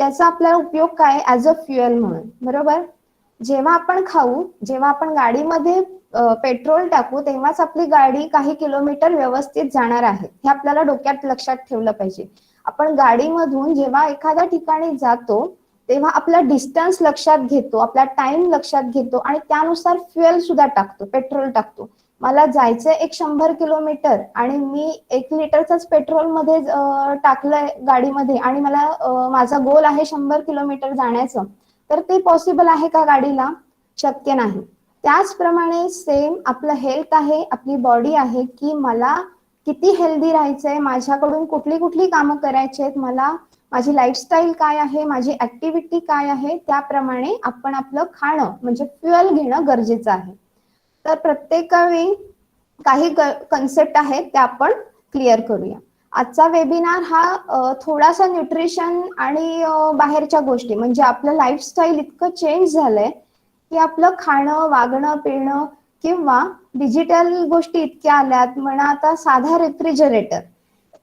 त्याचा आपल्याला उपयोग काय ऍज अ फ्युएल म्हणून, बरोबर. जेव्हा आपण खाऊ, जेव्हा आपण गाडीमध्ये पेट्रोल टाकू, तेव्हाच आपली गाडी काही किलोमीटर व्यवस्थित जाणार आहे, हे आपल्याला डोक्यात लक्षात ठेवलं पाहिजे. आपण गाडीमधून जेव्हा एखाद्या ठिकाणी जातो तेव्हा आपला डिस्टन्स लक्षात घेतो, आपला टाइम लक्षात घेतो आणि त्यानुसार फ्युएल सुद्धा टाकतो, पेट्रोल टाकतो. मला जायचंय 100 किलोमीटर आणि मी 1 लिटरचाच पेट्रोल मध्ये टाकलंय गाडीमध्ये आणि मला माझा गोल आहे 100 किलोमीटर जाण्याचं, तर ते पॉसिबल आहे का गाडीला? शक्य नाही. त्याचप्रमाणे सेम आपलं हेल्थ आहे, आपली बॉडी आहे, की मला किती हेल्दी राहायचंय, माझ्याकडून कुठली कुठली कामं करायची आहेत, मला माझी लाईफस्टाईल काय आहे, माझी ऍक्टिव्हिटी काय आहे, त्याप्रमाणे आपण आपलं खाणं म्हणजे फ्युएल घेणं गरजेचं आहे. तर प्रत्येक वेळी काही कन्सेप्ट आहेत त्या आपण क्लिअर करूया. आजचा वेबिनार हा थोडासा न्यूट्रिशन आणि बाहेरच्या गोष्टी म्हणजे आपलं लाईफस्टाईल इतकं चेंज झालंय की आपलं खाणं, वागणं, पिणं किंवा डिजिटल गोष्टी इतक्या आल्यात, म्हणा आता साधा रेफ्रिजरेटर,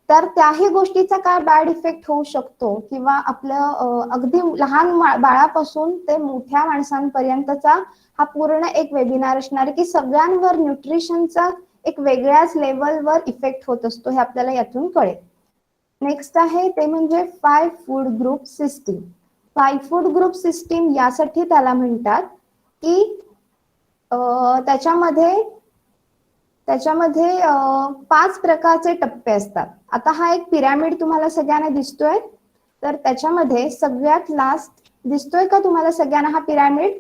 तर त्याही गोष्टीचा काय बॅड इफेक्ट होऊ शकतो किंवा आपलं अगदी लहान बाळापासून ते मोठ्या माणसांपर्यंतचा हा पूर्ण एक वेबिनार असणार की सगळ्यांवर न्यूट्रिशनचा एक वेगळ्याच लेवलवर इफेक्ट होत असतो, हे आपल्याला यातून कळेल. नेक्स्ट आहे ते म्हणजे 5 food group system. 5 food group system यासाठी त्याला म्हणतात की त्याच्यामध्ये 5 प्रकारचे टप्पे असतात. आता हा एक पिरामिड तुम्हाला सगळ्यांना दिसतोय, तर त्याच्यामध्ये सगळ्यात लास्ट दिसतोय का तुम्हाला सगळ्यांना हा पिरामिड?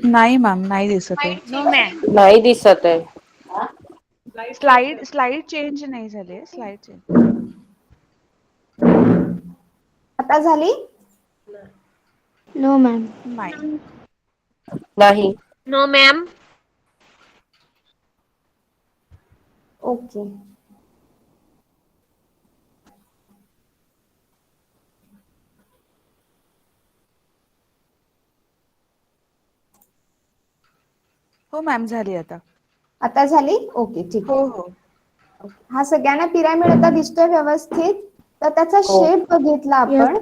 नाही मॅम, नाही दिसत आहे. नो मॅम, नाही दिसत आहे. स्लाइड चेंज नाही झाली, स्लाइड चेंज. आता झाली? No ma'am. नाही. नाही. No ma'am. ओके. हो मॅम, झाली आता. आता झाली? ओके, ठीक हो आहे. हो. हा सगळ्यांना पिरामिड आता दिसतोय व्यवस्थित? तर त्याचा हो. शेप बघितला आपण,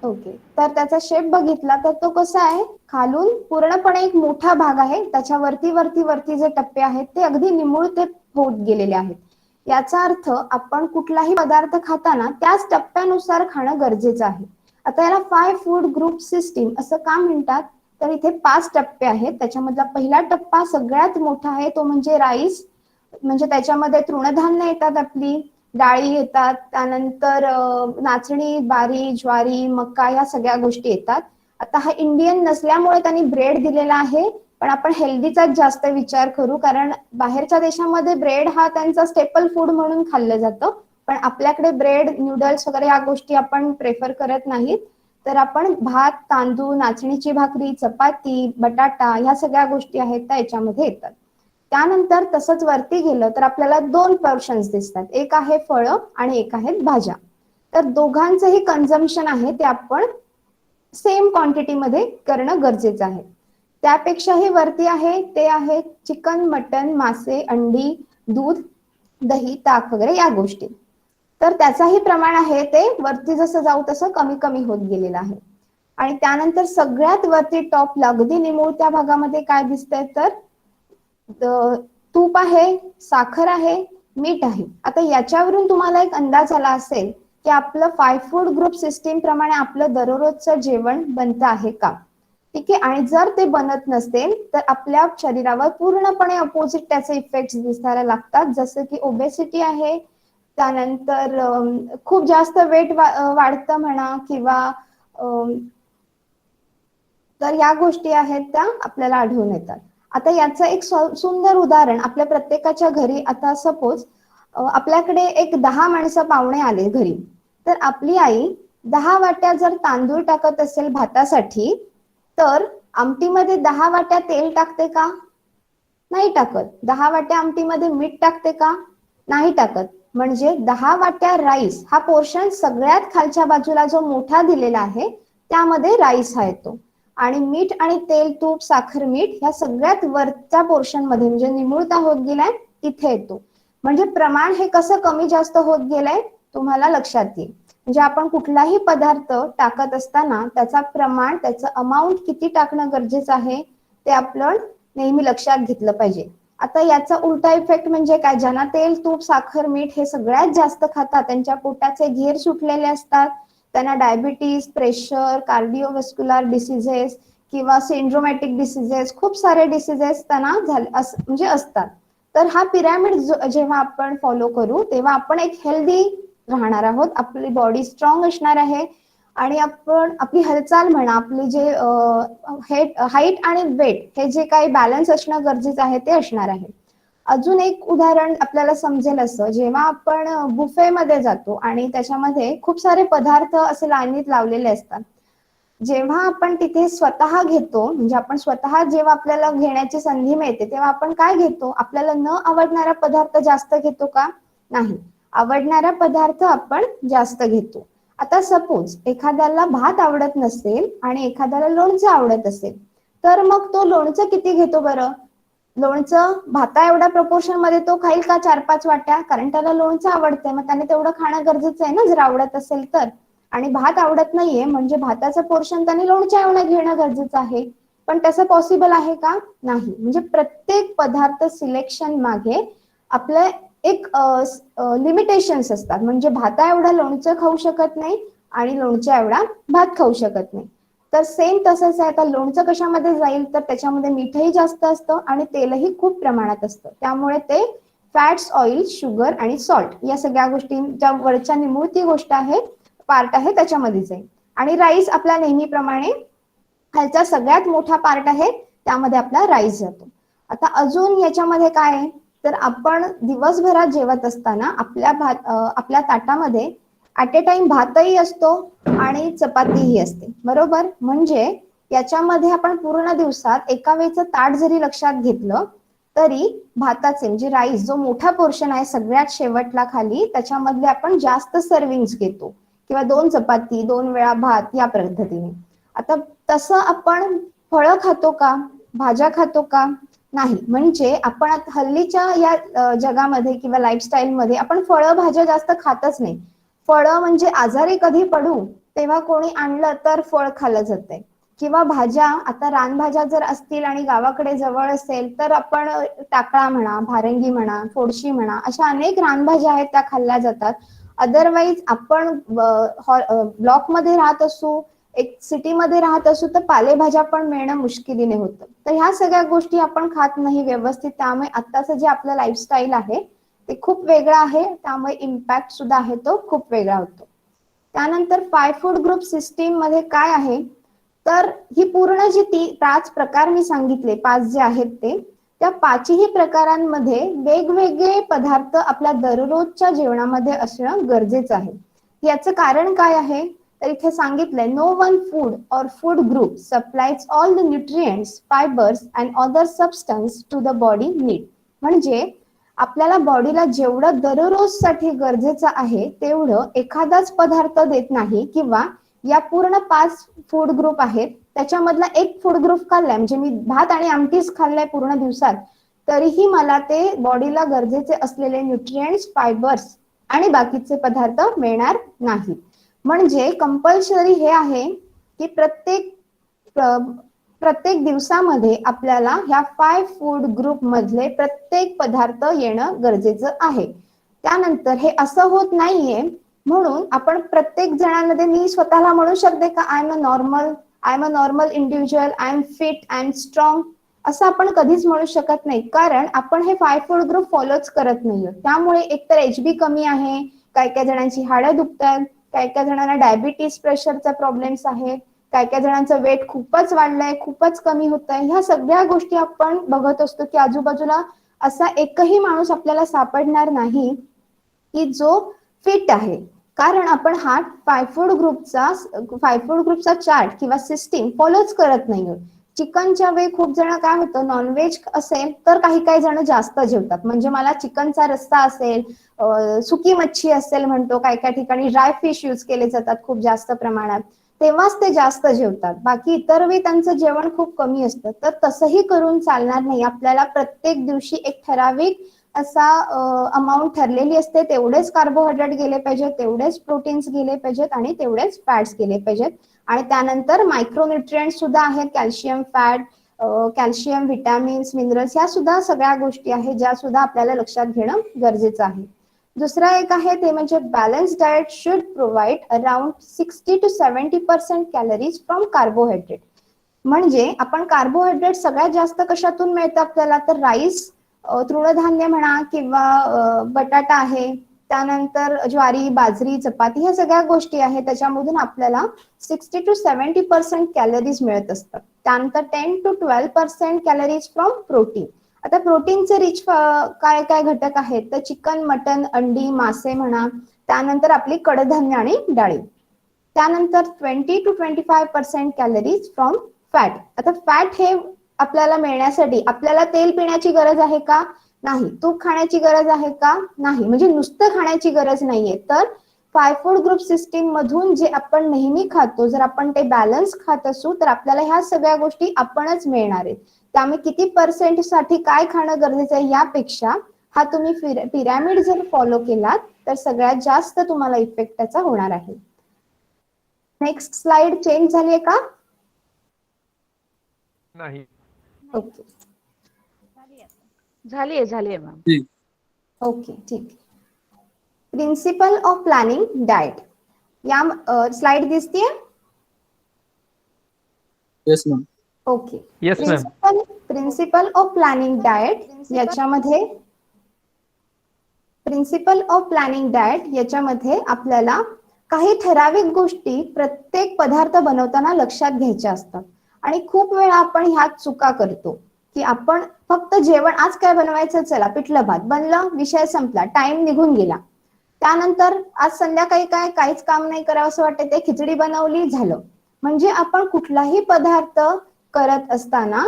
ओके, तर त्याचा शेप बघितला तर तो कसा आहे, खालून पूर्णपणे एक मोठा भाग आहे, त्याच्या वरती वरती वरती जे टप्पे आहेत ते अगदी निमुळते होत गेलेले आहेत. याचा अर्थ आपण कुठलाही पदार्थ खाताना त्याच टप्प्यानुसार खाणं गरजेचं आहे. आता याला 5 फूड ग्रुप सिस्टीम असं का म्हणतात, तर इथे 5 टप्पे आहेत. त्याच्यामधला पहिला टप्पा सगळ्यात मोठा आहे, तो म्हणजे राईस, म्हणजे त्याच्यामध्ये तृणधान्य येतात, आपली डाळी येतात, त्यानंतर नाचणी, बारी, ज्वारी, मका या सगळ्या गोष्टी येतात. आता हा इंडियन नसल्यामुळे त्यांनी ब्रेड दिलेला आहे, पण आपण हेल्दीचाच जास्त विचार करू, कारण बाहेरच्या देशामध्ये ब्रेड हा त्यांचा स्टेपल फूड म्हणून खाल्लं जातं, पण आपल्याकडे ब्रेड, नूडल्स वगैरे या गोष्टी आपण प्रेफर करत नाहीत. तर आपण भात, तांदूळ, नाचणीची भाकरी, चपाती, बटाटा ह्या सगळ्या गोष्टी आहेत त्या याच्यामध्ये येतात. त्यानंतर तसंच वरती गेलं तर आपल्याला 2 पोर्शन्स दिसतात, एक आहे फळं आणि एक आहेत भाज्या. तर दोघांचंही कन्झम्पशन आहे ते आपण सेम क्वांटिटीमध्ये करणं गरजेचं आहे. त्यापेक्षाही वरती आहे ते आहे चिकन, मटन, मासे, अंडी, दूध, दही, ताक वगैरे या गोष्टी. तर त्याचाही प्रमाण आहे ते वरती जसं जाऊ तसं कमी कमी होत गेलेलं आहे. आणि त्यानंतर सगळ्यात वरती टॉपला अगदी निमुळत्या भागामध्ये काय दिसतंय, तर तूप आहे, साखर आहे, मीठ आहे. आता याच्यावरून तुम्हाला एक अंदाज आला असेल की आपलं 5 फूड ग्रुप सिस्टीम प्रमाणे आपलं दररोजचं जेवण बनतं आहे का, ठीक आहे. आणि जर ते बनत नसेल तर आपल्या शरीरावर पूर्णपणे अपोजिट त्याचे इफेक्ट दिसायला लागतात, जसं की ओबेसिटी आहे, त्यानंतर खूप जास्त वेट वाढतं म्हणा, किंवा तर या गोष्टी आहेत त्या आपल्याला आढळून येतात. आता याचं एक सुंदर उदाहरण आपल्या प्रत्येकाच्या घरी, आता सपोज आपल्याकडे एक 10 माणसं पाहुणे आले घरी, तर आपली आई 10 वाट्या जर तांदूळ टाकत असेल भातासाठी, तर आमटीमध्ये 10 वाट्या तेल टाकते का? नाही टाकत. 10 वाट्या आमटीमध्ये मीठ टाकते का? नाही टाकत. म्हणजे 10 वाट्या राईस हा पोर्शन सगळ्यात खालच्या बाजूला जो मोठा दिलेला आहे त्यामध्ये राईस हा येतो, आणि मीठ आणि तेल, तूप, साखर, मीठ ह्या सगळ्यात वरच्या पोर्शन मध्ये म्हणजे निमुळता होत गेलाय तिथे येतो. म्हणजे प्रमाण हे कसं कमी जास्त होत गेलंय तुम्हाला लक्षात येईल. म्हणजे आपण कुठलाही पदार्थ टाकत असताना त्याचा प्रमाण, त्याचं अमाऊंट किती टाकणं गरजेचं आहे ते आपण नेहमी लक्षात घेतलं पाहिजे. आता याचा उलटा इफेक्ट म्हणजे काय, ज्यांना तेल, तूप, साखर, मीठ हे सगळ्यात जास्त खातात त्यांच्या पोटाचे घेर सुटलेले असतात, त्यांना डायबिटीज, प्रेशर, कार्डिओव्हास्क्युलर डिसीजेस किंवा सिंड्रोमॅटिक डिसीजेस, खूप सारे डिसीजेस त्यांना म्हणजे असतात. तर हा पिरॅमिड जेव्हा आपण फॉलो करू तेव्हा आपण एक हेल्दी राहणार आहोत, आपली बॉडी स्ट्रॉंग असणार आहे आणि आपण आपली हालचाल म्हणा, आपली जे हाईट आणि वेट हे जे काही बॅलन्स असणं गरजेचं आहे ते असणार आहे. अजून एक उदाहरण आपल्याला समजेल असं, जेव्हा आपण बुफेमध्ये जातो आणि त्याच्यामध्ये खूप सारे पदार्थ असे लाईनीत लावलेले असतात, जेव्हा आपण तिथे स्वतः घेतो, म्हणजे आपण स्वतः जेव्हा आपल्याला घेण्याची संधी मिळते तेव्हा आपण काय घेतो, आपल्याला न आवडणारा पदार्थ जास्त घेतो का? नाही, आवडणारा पदार्थ आपण जास्त घेतो. आता सपोज एखाद्याला भात आवडत नसेल आणि एखाद्याला लोणचं आवडत असेल, तर मग तो लोणचं किती घेतो बरं? लोणचं भाता एवढ्या प्रपोर्शन मध्ये तो खाईल का 4-5 वाट्या? कारण त्याला लोणचं आवडतंय, मग त्याने तेवढं खाणं गरजेचं आहे ना जर आवडत असेल तर. आणि भात आवडत नाहीये म्हणजे भाताचं पोर्शन त्याने लोणच्या एवढं घेणं गरजेचं आहे. पण तसं पॉसिबल आहे का? नाही. म्हणजे प्रत्येक पदार्थ सिलेक्शन मागे आपले एक लिमिटेशन्स असतात. म्हणजे भाता एवढा लोणचं खाऊ शकत नाही आणि लोणच्या एवढा भात खाऊ शकत नाही. तर सेम तसंच आहे. आता लोणचं कशामध्ये जाईल, तर त्याच्यामध्ये मीठही जास्त असतं आणि तेलही खूप प्रमाणात असतं. त्यामुळे ते फॅट्स, ऑइल, शुगर आणि सॉल्ट या सगळ्या गोष्टींच्या वरच्या निमुळती गोष्ट आहे, पार्ट आहे त्याच्यामध्ये जाईल. आणि राईस आपला नेहमीप्रमाणे खालचा सगळ्यात मोठा पार्ट आहे, त्यामध्ये आपला राईस जातो. आता अजून याच्यामध्ये काय आहे, तर आपण दिवसभरात जेवत असताना आपल्या ताटामध्ये ऍट ए टाइम भातही असतो आणि चपातीही असते, बरोबर? म्हणजे याच्यामध्ये आपण पूर्ण दिवसात एका वेळचं ताट जरी लक्षात घेतलं तरी भाताचे म्हणजे राईस जो मोठा पोर्शन आहे सगळ्यात शेवटला खाली, त्याच्यामधले आपण जास्त सर्विंग्स घेतो किंवा 2 चपाती 2 वेळा भात या पद्धतीने. आता तसं आपण फळं खातो का, भाज्या खातो का? नाही. म्हणजे आपण हल्लीच्या या जगामध्ये किंवा लाईफस्टाईल मध्ये आपण फळं भाज्या जास्त खातच नाही. फळं म्हणजे आजारी कधी पडू तेव्हा कोणी आणलं तर फळ खाल्लं जातंय, किंवा भाज्या आता रानभाज्या जर असतील आणि गावाकडे जवळ असेल तर आपण टाकळा म्हणा, भारंगी म्हणा, फोडशी म्हणा, अशा अनेक रानभाज्या आहेत त्या खाल्ल्या जातात. अदरवाईज आपण ब्लॉकमध्ये राहत असू, एक सिटीमध्ये राहत असू तर पालेभाज्या पण मिळणं मुश्किलीने होतं. तर ह्या सगळ्या गोष्टी आपण खात नाही व्यवस्थित, त्यामुळे आत्ताचं जे आपलं लाईफस्टाईल आहे ते खूप वेगळं आहे, त्यामुळे इम्पॅक्ट सुद्धा आहे तो खूप वेगळा होतो. त्यानंतर 5 फूड ग्रुप सिस्टीम मध्ये काय आहे, तर ही पूर्ण जी 5 प्रकार मी सांगितले, 5 जे आहेत ते, त्या 5ही प्रकारांमध्ये वेगवेगळे पदार्थ आपल्या दररोजच्या जेवणामध्ये असणं गरजेचं आहे. याचं कारण काय आहे, तर इथे सांगितलंय, no one food or food group supplies all the nutrients, fibres and other substance to the body need. म्हणजे आपल्याला बॉडीला जेवढं दररोजसाठी गरजेचं आहे तेवढं एखादाच पदार्थ देत नाही, किंवा या पूर्ण 5 फूड ग्रुप आहेत त्याच्यामधला एक फूड ग्रुप खाल्लाय म्हणजे मी भात आणि आमटीच खाल्लाय पूर्ण दिवसात, तरीही मला ते बॉडीला गरजेचे असलेले न्यूट्रिएंट्स, फायबर्स आणि बाकीचे पदार्थ मिळणार नाही. म्हणजे कंपल्सरी हे आहे की प्रत्येक दिवसामध्ये आपल्याला ह्या 5 फूड ग्रुप मधले प्रत्येक पदार्थ येणं गरजेचं आहे. त्यानंतर हे असं होत नाहीये म्हणून आपण प्रत्येक जणांमध्ये मी स्वतःला म्हणू शकते का I am a normal individual, I am fit, I am strong, असं आपण कधीच म्हणू शकत नाही, कारण आपण हे 5 फूड ग्रुप फॉलोच करत नाहीये. त्यामुळे एकतर HB कमी आहे, काही जणांची हाडं दुखतात, काही जणांना डायबिटीज, प्रेशरचा प्रॉब्लेम्स आहेत, काही जणांचं वेट खूपच वाढलंय, खूपच कमी होत आहे. ह्या सगळ्या गोष्टी आपण बघत असतो की आजूबाजूला असा एकही माणूस आपल्याला सापडणार नाही की जो फिट आहे, कारण आपण हा 5 फूड ग्रुपचा चार्ट किंवा सिस्टीम फॉलोच करत नाही. चिकनच्या वेळी खूप जण काय होतं, नॉनव्हेज असेल तर काही जण जास्त जेवतात, म्हणजे मला चिकनचा रस्सा असेल, सुकी मच्छी असेल म्हणतो, काही ठिकाणी ड्राय फिश यूज केले जातात खूप जास्त प्रमाणात, तेव्हाच ते जास्त जेवतात, बाकी इतर वेळी त्यांचं जेवण खूप कमी असतं. तर तसंही करून चालणार नाही. आपल्याला प्रत्येक दिवशी एक ठराविक असा अमाऊंट ठरलेली असते, तेवढेच कार्बोहायड्रेट गेले पाहिजेत, तेवढेच प्रोटीन्स गेले पाहिजेत आणि तेवढेच फॅट्स गेले पाहिजेत. आणि त्यानंतर मायक्रोन्युट्रिएंट सुद्धा आहेत, calcium, fat, calcium, vitamins, minerals, ह्या सुद्धा सगळ्या गोष्टी आहेत ज्या सुद्धा आपल्याला लक्षात घेणं गरजेचं आहे. दुसरा एक आहे ते म्हणजे balance diet should provide around 60 to 70% calories from carbohydrate. म्हणजे आपण कार्बोहायड्रेट सगळ्यात जास्त कशातून मिळतं आपल्याला, तर राईस, तृणधान्य म्हणा किंवा बटाटा आहे, त्यानंतर ज्वारी, बाजरी, चपाती, ह्या सगळ्या गोष्टी आहेत त्याच्यामधून आपल्याला 60 to 70% कॅलरीज मिळत असतात. त्यानंतर 10 to 12% कॅलरीज फ्रॉम प्रोटीन. आता प्रोटीनचे रिच काय काय घटक आहेत, तर चिकन, मटन, अंडी, मासे म्हणा, त्यानंतर आपली कडधान्य आणि डाळी. त्यानंतर 20 to 25% कॅलरीज फ्रॉम फॅट. आता फॅट हे आपल्याला मिळण्यासाठी आपल्याला तेल पिण्याची गरज आहे का? नाही. तूप खाण्याची गरज आहे का? नाही. म्हणजे नुसतं खाण्याची गरज नाहीये. तर 5 फूड ग्रुप सिस्टीम मधून जे आपण नेहमी खातो, जर आपण ते बॅलन्स खात असू तर आपल्याला ह्या सगळ्या गोष्टी आपणच मिळणार आहेत. त्यामुळे किती पर्सेंट साठी काय खाणं गरजेचं आहे यापेक्षा हा तुम्ही पिरॅमिड जर फॉलो केलात तर सगळ्यात जास्त तुम्हाला इफेक्ट त्याचा होणार आहे. नेक्स्ट स्लाइड चेंज झालीये का? नाही. ओके झालीये मॅम. ओके, ठीक. प्रिन्सिपल ऑफ प्लॅनिंग डाएट, या स्लाइड दिसतीये? Yes ma'am. Okay. Yes ma'am. Principle of planning diet याच्यामध्ये आपल्याला काही ठराविक गोष्टी प्रत्येक पदार्थ बनवताना लक्षात घ्यायच्या असतात. आणि खूप वेळा आपण ह्यात चुका करतो की आपण फक्त जेवण, आज काय बनवायचं, चला पिठलं भात बनलं, विषय संपला, टाइम निघून गेला. त्यानंतर आज संध्याकाळी काहीच काम नाही करावं असं वाटतं, ते खिचडी बनवली, झालं. म्हणजे आपण कुठलाही पदार्थ करत असताना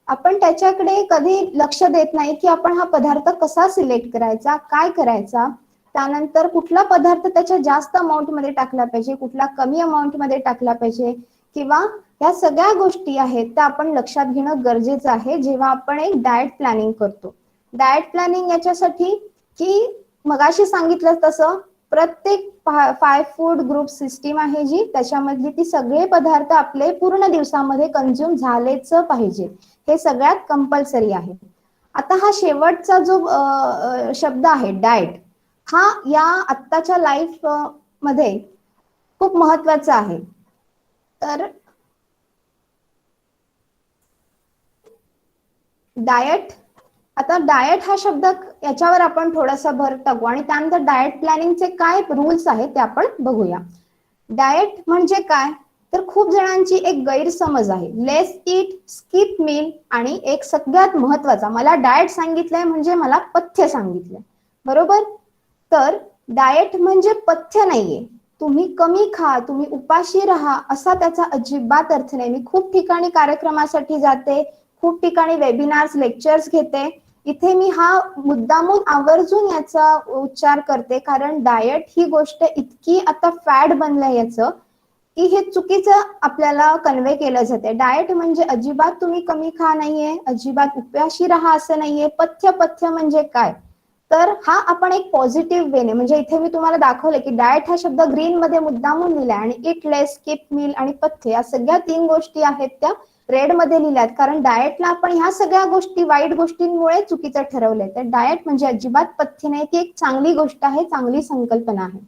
आपण त्याच्याकडे कधी लक्ष देत नाही की आपण हा पदार्थ कसा सिलेक्ट करायचा, काय करायचा, त्यानंतर कुठला पदार्थ त्याच्या जास्त अमाऊंट मध्ये टाकला पाहिजे, कुठला कमी अमाऊंट मध्ये टाकला पाहिजे, किंवा या सगळ्या गोष्टी आहेत त्या आपण लक्षात घेणं गरजेचं आहे जेव्हा आपण एक डाएट प्लॅनिंग करतो. डाएट प्लॅनिंग याच्यासाठी की मगाशी सांगितलं तसं प्रत्येक 5 फूड ग्रुप सिस्टीम आहे जी, त्याच्यामधली ती सगळे पदार्थ आपले पूर्ण दिवसामध्ये कंझ्युम झालेच पाहिजे, हे सगळ्यात कंपल्सरी आहे. आता हा शेवटचा जो शब्द आहे डाएट, हा या आत्ताच्या लाईफ मध्ये खूप महत्वाचा आहे. तर डाएट, आता डाएट हा शब्द याच्यावर आपण थोडासा भर टाकू आणि त्यानंतर डाएट प्लॅनिंगचे काय रूल्स आहेत ते आपण बघूया. डाएट म्हणजे काय, तर खूप जणांची एक गैरसमज आहे, लेस ईट, स्किप मील, आणि एक सगळ्यात महत्वाचा, मला डाएट सांगितलंय म्हणजे मला पथ्य सांगितलंय, बरोबर? तर डाएट म्हणजे पथ्य नाहीये, तुम्ही कमी खा, तुम्ही उपाशी राहा असा त्याचा अजिबात अर्थ नाही. मी खूप ठिकाणी कार्यक्रमासाठी जाते, खूप ठिकाणी वेबिनार्स, लेक्चर्स घेते, इथे मी हा मुद्दामून आवर्जून याचा उच्चार करते, कारण डाएट ही गोष्ट इतकी आता फॅड बनलंय याचं की हे चुकीचं आपल्याला कन्वे केलं जाते. डाएट म्हणजे अजिबात तुम्ही कमी खा नाहीये, अजिबात उपाशी राहा असं नाहीये. पथ्य म्हणजे काय, तर हा आपण एक पॉझिटिव्ह वेने, म्हणजे इथे मी तुम्हाला दाखवलं की डाएट हा शब्द ग्रीन मध्ये मुद्दामून लिहिलाय आणि इट लेस, स्किप मील आणि पथ्य या सगळ्या 3 गोष्टी आहेत त्या रेड मध्ये लिहिल्यात, कारण डाएटला आपण ह्या सगळ्या गोष्टी वाईट गोष्टींमुळे चुकीचं ठरवलंय. तर डाएट म्हणजे अजिबात पथ्य नाही, ती एक चांगली गोष्ट आहे, चांगली संकल्पना आहे.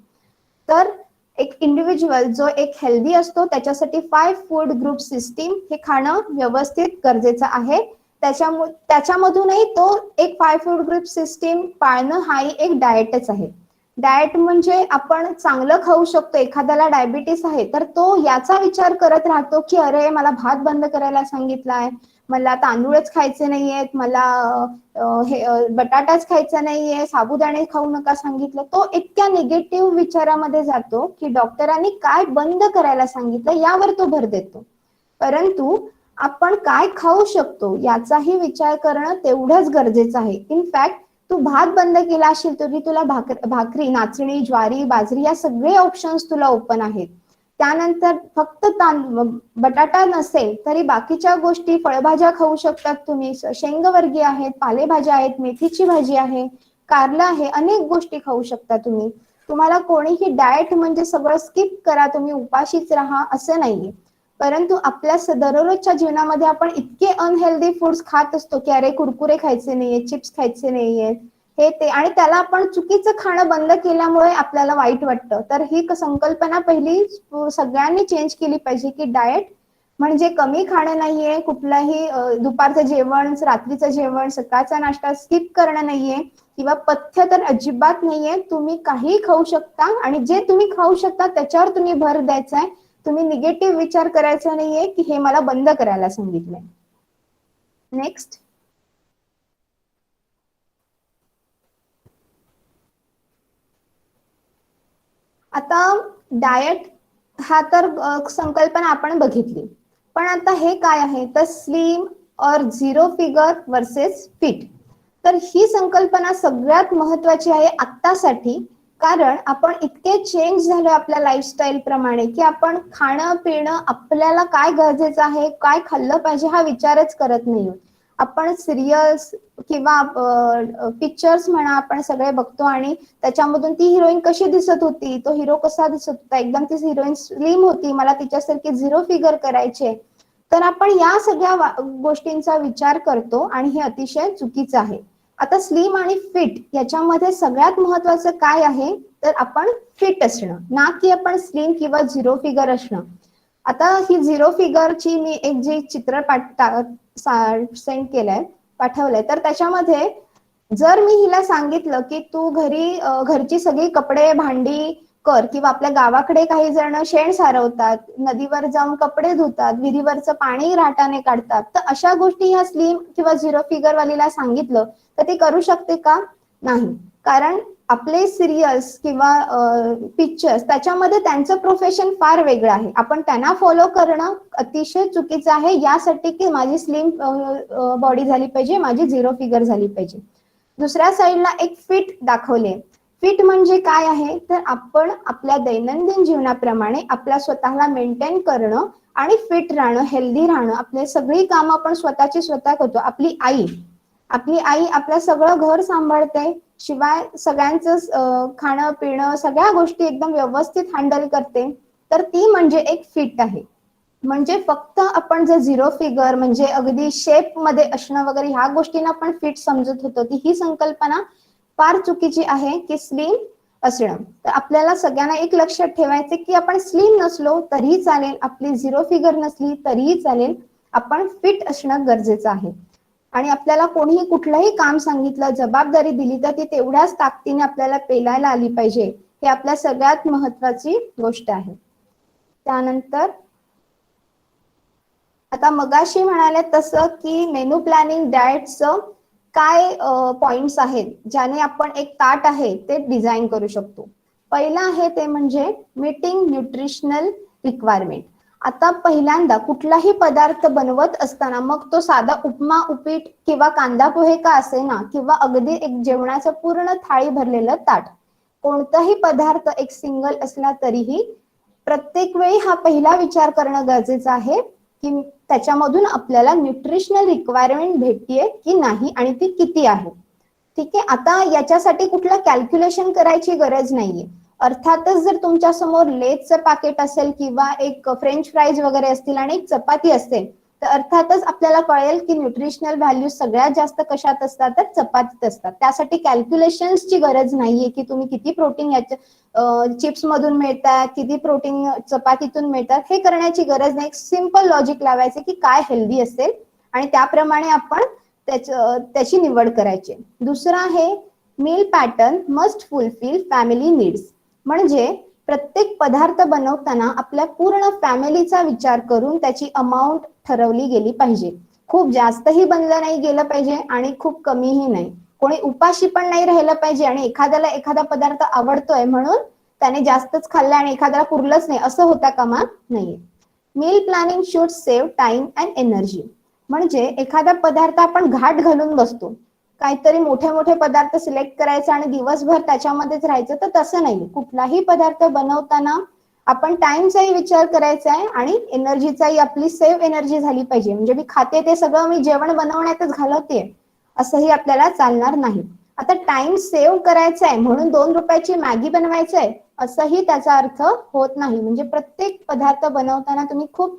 तर एक इंडिव्हिज्युअल जो एक हेल्दी असतो त्याच्यासाठी 5 फूड ग्रुप सिस्टीम हे खाणं व्यवस्थित गरजेचं आहे. त्याच्यामधूनही तो एक 5 फूड ग्रुप सिस्टीम पाळणं हा एक डाएटच आहे. डाएट म्हणजे आपण चांगलं खाऊ शकतो, एखाद्याला डायबिटीस आहे तर तो याचा विचार करत राहतो की अरे मला भात बंद करायला सांगितलाय, मला तांदूळच खायचे नाहीयेत, मला बटाटाच खायचा नाहीये, साबुदाणे खाऊ नका सांगितलं. तो इतक्या निगेटिव्ह विचारामध्ये जातो की डॉक्टरांनी काय बंद करायला सांगितलं यावर तो भर देतो. परंतु आपण काय खाऊ शकतो याचाही विचार करणं तेवढंच गरजेचं आहे. इनफॅक्ट तू भात बंद केला असेल तरी तुला भाकरी, नाचणी, ज्वारी, बाजरी या सगळे ऑप्शन्स तुला ओपन आहेत. त्यानंतर फक्त बटाटा नसेल तरी बाकीच्या गोष्टी, फळभाज्या खाऊ शकतात तुम्ही, शेंगवर्गीय आहेत, पालेभाज्या आहेत, मेथीची भाजी आहे, कारलं आहे, अनेक गोष्टी खाऊ शकता तुम्ही. तुम्हाला कोणीही डाएट म्हणजे सगळं स्किप करा, तुम्ही उपाशीच राहा असं नाहीये. परंतु आपल्या दररोजच्या जीवनामध्ये आपण इतके अनहेल्दी फूड्स खात असतो की अरे कुरकुरे खायचे नाहीये, चिप्स खायचे नाहीये, हे ते, आणि त्याला आपण चुकीचं खाणं बंद केल्यामुळे आपल्याला वाईट वाटतं. तर ही संकल्पना पहिली सगळ्यांनी चेंज केली पाहिजे की डाएट म्हणजे कमी खाणं नाहीये, कुठलाही दुपारचं जेवण, रात्रीचं जेवण, सकाळचा नाश्ता स्किप करणं नाहीये किंवा पथ्य तर अजिबात नाहीये. तुम्ही काही खाऊ शकता आणि जे तुम्ही खाऊ शकता त्याच्यावर तुम्ही भर द्यायचा आहे. तुम्ही निगेटिव्ह विचार करायचा नाहीये की हे मला बंद करायला सांगितलंय. नेक्स्ट. आता डाएट हा तर संकल्पना आपण बघितली, पण आता हे काय आहे तर स्लिम और झिरो फिगर वर्सेस फिट. तर ही संकल्पना सगळ्यात महत्वाची आहे आत्तासाठी, कारण आपण इतके चेंज झालो आपल्या लाईफस्टाईल प्रमाणे की आपण खाणं पिणं आपल्याला काय गरजेचं आहे, काय खाल्लं पाहिजे हा विचारच करत नाही. आपण सिरियल्स किंवा पिक्चर्स म्हणा आपण सगळे बघतो आणि त्याच्यामधून ती हिरोईन कशी दिसत होती, तो हिरो कसा दिसत होता, एकदम ती हिरोईन स्लिम होती, मला तिच्यासारखी झिरो फिगर करायचे. तर आपण या सगळ्या गोष्टींचा विचार करतो आणि हे अतिशय चुकीचं आहे. आता स्लिम आणि फिट याच्यामध्ये सगळ्यात महत्वाचं काय आहे तर आपण फिट असणं, ना की आपण स्लिम किंवा झिरो फिगर असणं. आता ही झिरो फिगरची मी एक जी चित्र सेंड केलंय, पाठवलंय, तर त्याच्यामध्ये जर मी हिला सांगितलं की तू घरची सगळी कपडे भांडी कर, किंवा आपल्या गावाकडे काही जण शेण सारवतात, नदीवर जाऊन कपडे धुतात, विहिरीवरचं पाणी राटाने काढतात, तर अशा गोष्टी ह्या स्लिम किंवा झिरो फिगर वालीला सांगितलं तर ती करू शकते का? नाही. कारण आपले सिरियल्स किंवा पिक्चर्स त्याच्यामध्ये त्यांचं प्रोफेशन फार वेगळं आहे. आपण त्यांना फॉलो करणं अतिशय चुकीचं आहे, यासाठी की माझी स्लिम बॉडी झाली पाहिजे, माझी झिरो फिगर झाली पाहिजे. दुसऱ्या साईडला एक फिट दाखवले. फिट म्हणजे काय आहे तर आपण आपल्या दैनंदिन जीवनाप्रमाणे आपल्या स्वतःला मेंटेन करणं आणि फिट राहणं, हेल्दी राहणं. आपले सगळी कामं आपण स्वतःची स्वतः करतो. आपली आई आपलं सगळं घर सांभाळते, शिवाय सगळ्यांचं खाणं पिणं सगळ्या गोष्टी एकदम व्यवस्थित हँडल करते, तर ती म्हणजे एक फिट आहे. म्हणजे फक्त आपण जर झिरो फिगर म्हणजे अगदी शेप मध्ये असणं वगैरे ह्या गोष्टींना आपण फिट समजत होतो, ती ही संकल्पना फार चुकीची आहे की स्लिम असणं. तर आपल्याला सगळ्यांना एक लक्षात ठेवायचे की आपण स्लिम नसलो तरीही चालेल, आपली झिरो फिगर नसली तरीही चालेल, आपण फिट असणं गरजेचं आहे. आणि आपल्याला कोणीही कुठलंही काम सांगितलं, जबाबदारी दिली तर ती तेवढ्याच ताकदीने आपल्याला पेलायला आली पाहिजे, हे आपल्या सगळ्यात महत्वाची गोष्ट आहे. त्यानंतर आता मगाशी म्हणाले तसं की मेनू प्लॅनिंग डाएटचं काय पॉइंट्स आहेत ज्याने आपण एक ताट आहे ते डिझाईन करू शकतो. पहिलं आहे ते म्हणजे मीटिंग न्यूट्रिशनल रिक्वायरमेंट. आता पहिल्यांदा कुठलाही पदार्थ बनवत असताना, मग तो साधा उपमा उपीट किंवा कांदा पोहे का असेना, किंवा अगदी एक जेवणाचं पूर्ण थाळी भरलेलं ताट, कोणताही पदार्थ एक सिंगल असला तरीही प्रत्येक वेळी हा पहिला विचार करणं गरजेचं आहे की त्याच्यामधून आपल्याला न्यूट्रिशनल रिक्वायरमेंट भेटतीये की नाही आणि ती किती आहे. ठीक आहे. आता याच्यासाठी कुठलं कॅल्क्युलेशन करायची गरज नाहीये. अर्थातच जर तुमच्या समोर लेसचं पाकिट असेल किंवा एक फ्रेंच फ्राईज वगैरे असतील आणि एक चपाती असेल, तर अर्थातच आपल्याला कळेल की न्यूट्रिशनल व्हॅल्यू सगळ्यात जास्त कशात असतात तर चपातीत असतात. त्यासाठी कॅल्क्युलेशन्सची गरज नाहीये की तुम्ही किती प्रोटीन चिप्स मधून मिळतात, किती प्रोटीन चपातीतून मिळतात, हे करण्याची गरज नाही. सिंपल लॉजिक लावायचे की काय हेल्दी असेल आणि त्याप्रमाणे आपण त्याची निवड करायची. दुसरं आहे meal pattern must fulfil family needs. म्हणजे प्रत्येक पदार्थ बनवताना आपल्या पूर्ण फॅमिलीचा विचार करून त्याची अमाऊंट ठरवली गेली पाहिजे. खूप जास्तही बनलं नाही गेलं पाहिजे आणि खूप कमीही नाही. कोणी उपाशी पण नाही राहिलं पाहिजे आणि एखाद्याला एखादा पदार्थ आवडतोय म्हणून त्याने जास्तच खाल्ला आणि एखाद्याला पुरलंच नाही असं होता कामा नाहीये. Meal planning should save time and energy. म्हणजे एखादा पदार्थ आपण घाट घालून बसतो, काहीतरी मोठे मोठे पदार्थ सिलेक्ट करायचे आणि दिवसभर त्याच्यामध्येच राहायचं, तर तसं नाही. कुठलाही पदार्थ बनवताना आपण टाइमचाही विचार करायचा आहे आणि एनर्जीचाही, आपली सेव्ह एनर्जी झाली पाहिजे. म्हणजे मी खाते ते सगळं मी जेवण बनवण्यातच घालवते असंही आपल्याला चालणार नाही. आता टाइम सेव्ह करायचा आहे म्हणून 2 रुपयाची मॅगी बनवायचं आहे असंही त्याचा अर्थ होत नाही. म्हणजे प्रत्येक पदार्थ बनवताना तुम्ही खूप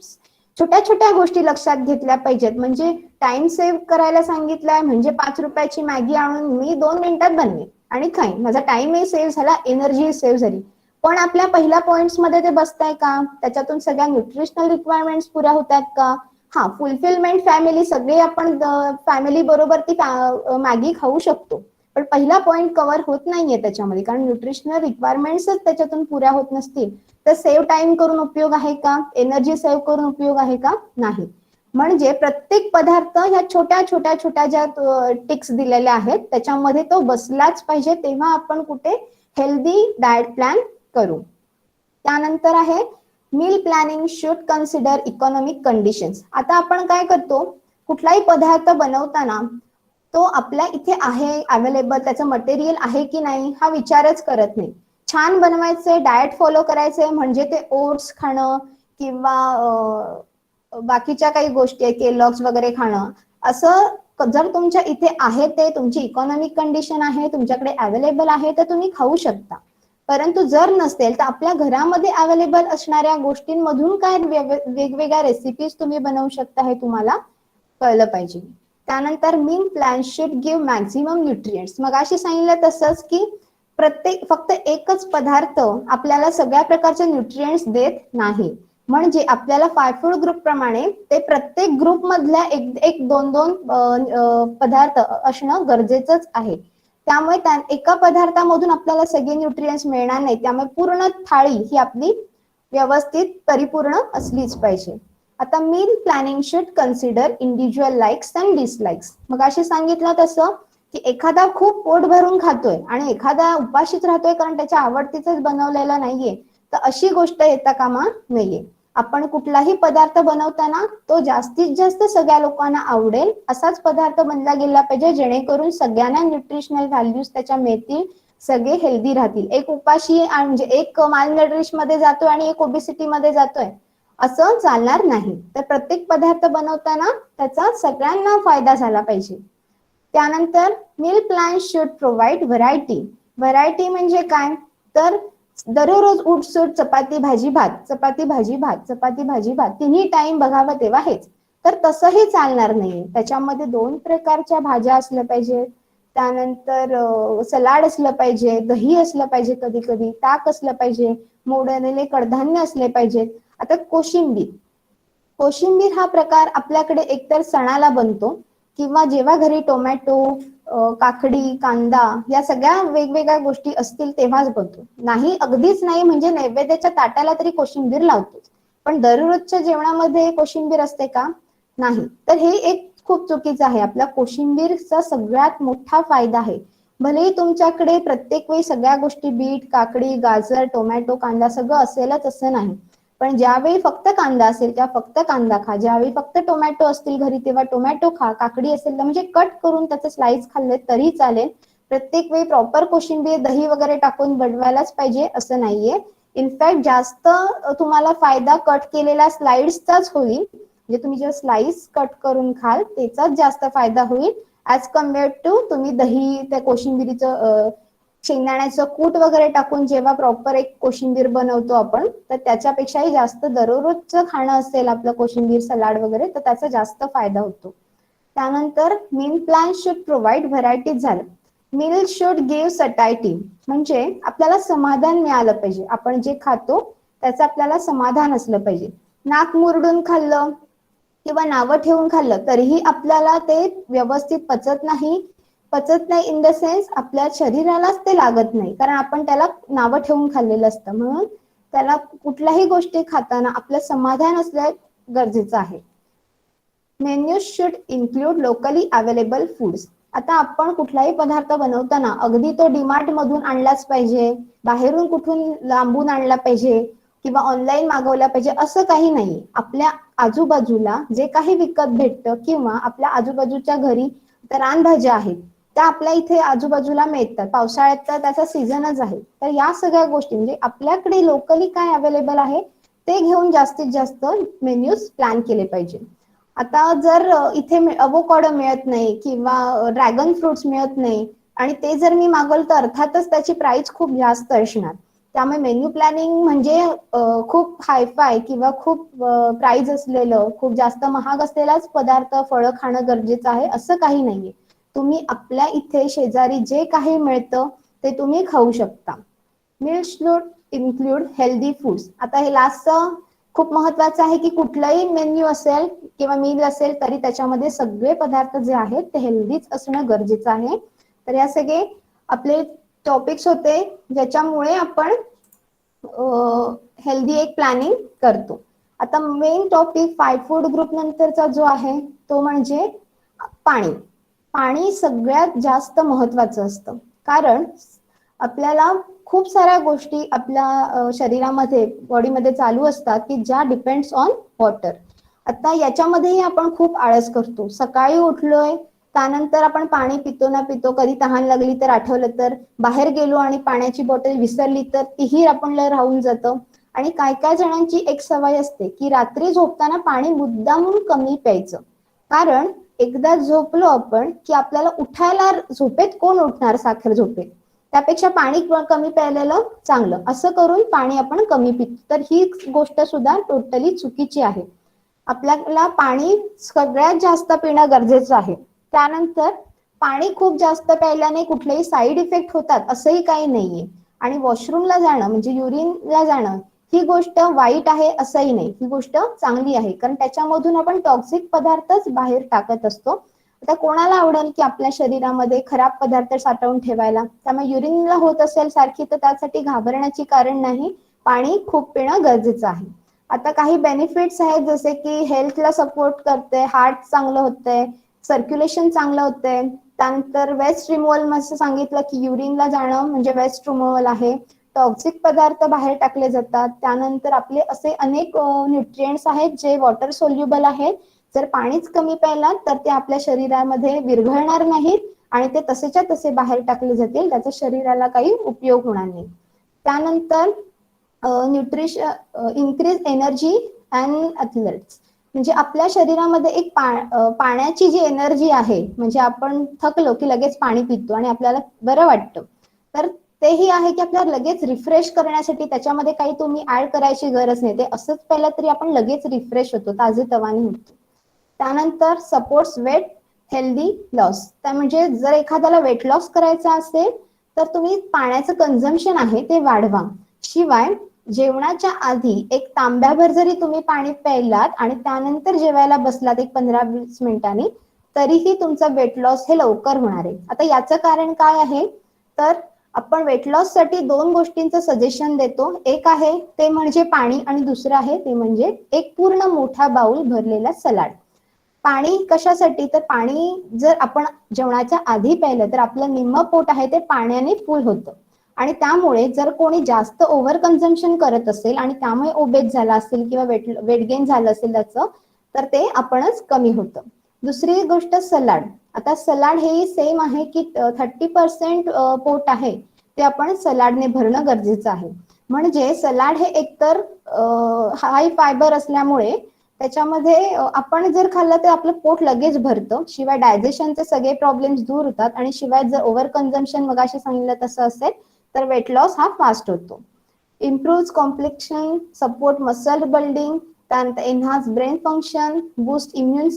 छोट्या छोट्या गोष्टी लक्षात घेतल्या पाहिजेत. म्हणजे टाइम सेव्ह करायला सांगितलंय म्हणजे 5 रुपयाची मॅगी आणून मी 2 मिनिटात बनवेन आणि खाईन. माझा टाइमही सेव्ह झाला, एनर्जी सेव्ह झाली. पण आपल्या पहिल्या पॉइंट्स मध्ये ते बसताय का? त्याच्यातून सगळ्या न्यूट्रिशनल रिक्वायरमेंट्स पुऱ्या होतात का? हा, फुलफिलमेंट फॅमिली, सगळे आपण फॅमिली बरोबर ती मॅगी खाऊ शकतो, पण पहिला पॉइंट कव्हर होत नाहीये त्याच्यामध्ये, कारण न्यूट्रिशनल रिक्वायरमेंट्सच त्याच्यातून पुऱ्या होत नसतील तर सेव्ह टाइम करून उपयोग आहे का? एनर्जी सेव्ह करून उपयोग आहे का? नाही. म्हणजे प्रत्येक पदार्थ ह्या छोट्या छोट्या छोट्या ज्या टिक्स दिलेल्या आहेत त्याच्यामध्ये तो बसलाच पाहिजे, तेव्हा आपण कुठे हेल्दी डाएट प्लॅन करू. त्यानंतर आहे meal planning should consider economic conditions. आता आपण काय करतो, कुठलाही पदार्थ बनवताना तो आपल्या इथे आहे अवेलेबल, त्याचं मटेरियल आहे की नाही हा विचारच करत नाही. छान बनवायचे, डाएट फॉलो करायचे म्हणजे ते ओट्स खाणं किंवा बाकीच्या काही गोष्टी आहे केलॉग्स वगैरे खाणं, असं जर तुमच्या इथे आहे, ते तुमची इकॉनॉमिक कंडिशन आहे, तुमच्याकडे अवेलेबल आहे तर तुम्ही खाऊ शकता. परंतु जर नसेल तर आपल्या घरामध्ये अवेलेबल असणाऱ्या गोष्टींमधून काय वेगवेगळ्या रेसिपीज तुम्ही बनवू शकता हे तुम्हाला कळलं पाहिजे. त्यानंतर meal plan should give maximum nutrients. मग अशी सांगितलं तसंच की फक्त एकच पदार्थ आपल्याला सगळ्या प्रकारचे न्यूट्रिएंट्स देत नाही. म्हणजे आपल्याला 5 फूड ग्रुप प्रमाणे ते प्रत्येक ग्रुप मधल्या एक दोन पदार्थ असणं गरजेचंच आहे. त्यामुळे एका पदार्थामधून आपल्याला सगळे न्यूट्रिएंट्स मिळणार नाही, त्यामुळे पूर्ण थाळी ही आपली व्यवस्थित परिपूर्ण असलीच पाहिजे. आता meal planning should consider individual likes and dislikes. मग असे सांगितलं तसं की एखादा खूप पोट भरून खातोय आणि एखादा उपाशीच राहतोय कारण त्याच्या आवडतीच बनवलेलं नाहीये, तर अशी गोष्ट येता कामा नाहीये. आपण कुठलाही पदार्थ बनवताना तो जास्तीत जास्त सगळ्या लोकांना आवडेल असाच पदार्थ बनला गेला पाहिजे, जेणेकरून सगळ्यांना न्यूट्रिशनल व्हॅल्यूज त्याच्या मिळतील, सगळे हेल्दी राहतील. एक उपाशी म्हणजे एक मालन्यूट्रिश मध्ये जातोय आणि एक ओबेसिटी मध्ये जातोय असं चालणार नाही. तर प्रत्येक पदार्थ बनवताना त्याचा सगळ्यांना फायदा झाला पाहिजे. त्यानंतर meal plan should provide variety. Variety म्हणजे काय, तर दररोज उठसूट चपाती भाजी भात, चपाती भाजी भात, चपाती भाजी भात, तिन्ही टाइम बघावं तेव्हा हेच, तर तसंही चालणार नाही. त्याच्यामध्ये 2 प्रकारच्या भाज्या असल्या पाहिजे, त्यानंतर सलाड असलं पाहिजे, दही असलं पाहिजे, कधी कधी ताक असलं पाहिजे, मोडलेले कडधान्य असले पाहिजेत. आता कोशिंबीर, कोशिंबीर हा प्रकार आपल्याकडे एकतर सणाला बनतो किंवा जेव्हा घरी टोमॅटो, काकडी, कांदा या सगळ्या वेगवेगळ्या गोष्टी असतील तेव्हाच बनतो. नाही, अगदीच नाही म्हणजे नैवेद्याच्या ताटाला तरी कोशिंबीर लावतो, पण दररोजच्या जेवणामध्ये कोशिंबीर असते का? नाही. तर हे एक खूप चुकीचं आहे. आपल्या कोशिंबीरचा सगळ्यात मोठा फायदा आहे. भलेही तुमच्याकडे प्रत्येक वेळी सगळ्या गोष्टी बीट, काकडी, गाजर, टोमॅटो, कांदा सगळं असेलच असं नाही, पण ज्यावेळी फक्त कांदा असेल तेव्हा फक्त कांदा खा, ज्यावेळी फक्त टोमॅटो असतील घरी तेव्हा टोमॅटो खा, काकडी असेल तर म्हणजे कट करून त्याचे स्लाइस खाल्ले तरी चालेल. प्रत्येक वेळी प्रॉपर कोशिंबीर दही वगैरे टाकून बनवायलाच पाहिजे असं नाहीये. इनफॅक्ट जास्त तुम्हाला फायदा कट केलेल्या स्लाइड्सचाच होईल, म्हणजे तुम्ही जे स्लाइस कट करून खाल त्याचाच जास्त फायदा होईल ऍज कम्पेअर्ड टू तुम्ही दही, त्या कोशिंबिरीचं शेंगदाण्याचं कूट वगैरे टाकून जेव्हा प्रॉपर एक कोशिंबीर बनवतो आपण, तर त्याच्यापेक्षाही जास्त दररोजचं खाणं असेल आपलं कोशिंबीर, सलाड वगैरे, तर त्याचा जास्त फायदा होतो. त्यानंतर meal plan should provide varieties. झालं. मील शुड गिव्ह सटायटी, म्हणजे आपल्याला समाधान मिळालं पाहिजे. आपण जे खातो त्याचं आपल्याला समाधान असलं पाहिजे. नाक मुरडून खाल्लं किंवा नावं ठेवून खाल्लं तरीही आपल्याला ते व्यवस्थित पचत नाही इन द सेन्स आपल्या शरीरालाच ते लागत नाही, कारण आपण त्याला नावं ठेवून खाल्लेलं असतं. म्हणून त्याला कुठल्याही गोष्टी खाताना आपलं समाधान असलं गरजेचं आहे. Menu should include locally available foods. आता आपण कुठलाही पदार्थ बनवताना अगदी तो डीमार्ट मधून आणलाच पाहिजे, बाहेरून कुठून लांबून आणला पाहिजे किंवा ऑनलाईन मागवला पाहिजे असं काही नाही. आपल्या आजूबाजूला जे काही विकत भेटतं किंवा आपल्या आजूबाजूच्या घरी रानभाज्या आहेत त्या आपल्या इथे आजूबाजूला मिळतात, पावसाळ्यात तर त्याचा सीझनच आहे. तर या सगळ्या गोष्टी म्हणजे आपल्याकडे लोकली काय अवेलेबल आहे ते घेऊन जास्तीत जास्त मेन्यूज प्लॅन केले पाहिजे. आता जर इथे अवोकाडो मिळत नाही किंवा ड्रॅगन फ्रुट्स मिळत नाही आणि ते जर मी मागवलं तर अर्थातच त्याची प्राइस खूप जास्त असणार. त्यामुळे मेन्यू प्लॅनिंग म्हणजे खूप हायफाय किंवा खूप प्राइस असलेलं, खूप जास्त महाग असलेलाच पदार्थ फळं खाणं गरजेचं आहे असं काही नाहीये. तुम्ही आपल्या इथे शेजारी जे काही मिळतं ते तुम्ही खाऊ शकता. Meals should include healthy foods. आता हे लास्टचं खूप महत्वाचं आहे की कुठलाही मेन्यू असेल किंवा मील असेल तरी त्याच्यामध्ये सगळे पदार्थ जे आहेत ते हेल्दीच असणं गरजेचं आहे. तर या सगळे आपले टॉपिक्स होते ज्याच्यामुळे आपण हेल्दी एक प्लॅनिंग करतो. आता मेन टॉपिक 5 फूड ग्रुप नंतरचा जो आहे तो म्हणजे पाणी. पाणी सगळ्यात जास्त महत्वाचं असतं, कारण आपल्याला खूप साऱ्या गोष्टी आपल्या शरीरामध्ये बॉडीमध्ये चालू असतात की ज्या डिपेंड्स ऑन वॉटर. आता याच्यामध्येही आपण खूप आळस करतो. सकाळी उठलोय त्यानंतर आपण पाणी पितो ना पितो, कधी तहान लागली तर आठवलं तर, बाहेर गेलो आणि पाण्याची बॉटल विसरली तर तीही आपणला राहून जातं. आणि काय काय जणांची एक सवय असते की रात्री झोपताना पाणी मुद्दामून कमी प्यायचं, कारण एकदा झोपलो आपण की आपल्याला उठायला झोपेत कोण उठणार साखर झोपेत, त्यापेक्षा पाणी कमी प्यायलेलं चांगलं, असं करून पाणी आपण कमी पितो. तर ही गोष्ट सुद्धा टोटली चुकीची आहे. आपल्याला पाणी सगळ्यात जास्त पिणं गरजेचं आहे. त्यानंतर पाणी खूप जास्त प्यायल्याने कुठलेही साईड इफेक्ट होतात असंही काही नाहीये. आणि वॉशरूमला जाणं म्हणजे युरिनला जाणं ही गोष्ट वाईट आहे असंही नाही, ही गोष्ट चांगली आहे, कारण त्याच्यामधून आपण टॉक्सिक पदार्थच बाहेर टाकत असतो. आता कोणाला आवडेल की आपल्या शरीरामध्ये खराब पदार्थ साठवून ठेवायला, त्यामुळे युरिनला होत असेल सारखी तर त्यासाठी घाबरण्याची कारण नाही. पाणी खूप पिणं गरजेचं आहे. आता काही बेनिफिट्स आहेत जसे की हेल्थला सपोर्ट करते, हार्ट चांगलं होतंय, सर्क्युलेशन चांगलं होतंय. त्यानंतर वेस्ट रिमूव्हल असं सांगितलं की युरिनला जाणं म्हणजे वेस्ट रिमूव्हल आहे. टॉक्सिक पदार्थ बाहेर टाकले जातात. त्यानंतर आपले असे अनेक न्यूट्रिएंट्स आहेत जे वॉटर सोल्युबल आहेत. जर पाणीच कमी प्यायला तर ते आपल्या शरीरामध्ये विरघळणार नाहीत आणि ते तसेच्या तसे बाहेर टाकले जातील, त्याचा शरीराला काही उपयोग होणार नाही. त्यानंतर न्यूट्रिशन इन्क्रीज एनर्जी अँड ॲथलेट्स, म्हणजे आपल्या शरीरामध्ये एक पाण्याची जी एनर्जी आहे, म्हणजे आपण थकलो की लगेच पाणी पितो आणि आपल्याला बरं वाटतं, तर तेही आहे की आपल्याला लगेच रिफ्रेश करण्यासाठी त्याच्यामध्ये काही तुम्ही ऍड करायची गरज नाही, ते असंच पहिलं तरी आपण लगेच रिफ्रेश होतो, ताजेतवाने होतो. त्यानंतर सपोर्ट्स वेट हेल्दी लॉस, त्या म्हणजे जर एखाद्याला वेट लॉस करायचा असेल तर तुम्ही पाण्याचं कन्झम्पशन आहे ते वाढवा. शिवाय जेवणाच्या आधी एक तांब्याभर जरी तुम्ही पाणी प्यायलात आणि त्यानंतर जेवायला बसलात एक 15-20 मिनिटांनी, तरीही तुमचा वेट लॉस हे लवकर होणार आहे. आता याचं कारण काय आहे, तर आपण वेट लॉस साठी 2 गोष्टींचं सजेशन देतो. एक आहे ते म्हणजे पाणी आणि दुसरं आहे ते म्हणजे एक पूर्ण मोठा बाउल भरलेला सलाड. पाणी कशासाठी, तर पाणी जर आपण जेवणाच्या आधी प्यायलं तर आपलं निम्म पोट आहे ते पाण्याने फुल होतं. आणि त्यामुळे जर कोणी जास्त ओव्हर कन्झम्पशन करत असेल आणि त्यामुळे ओबेस झाला असेल किंवा वेट गेन झालं असेल त्याचं, तर ते आपणच कमी होतं. दुसरी गोष्ट सलाड. आता सलाड हे सेम आहे की 30% पोट आहे ते आपण सलाडने भरणं गरजेचं आहे. म्हणजे सलाड हे एकतर हाय फायबर असल्यामुळे त्याच्यामध्ये आपण जर खाल्लं तर आपलं पोट लगेच भरतं, शिवाय डायजेशनचे सगळे प्रॉब्लेम्स दूर होतात आणि शिवाय जर ओव्हर कन्झम्पशन मगाशी सांगितलं तसं असेल तर वेट लॉस हा फास्ट होतो. Improve complexion, support muscle building, त्यानंतर enhance brain function, boost immune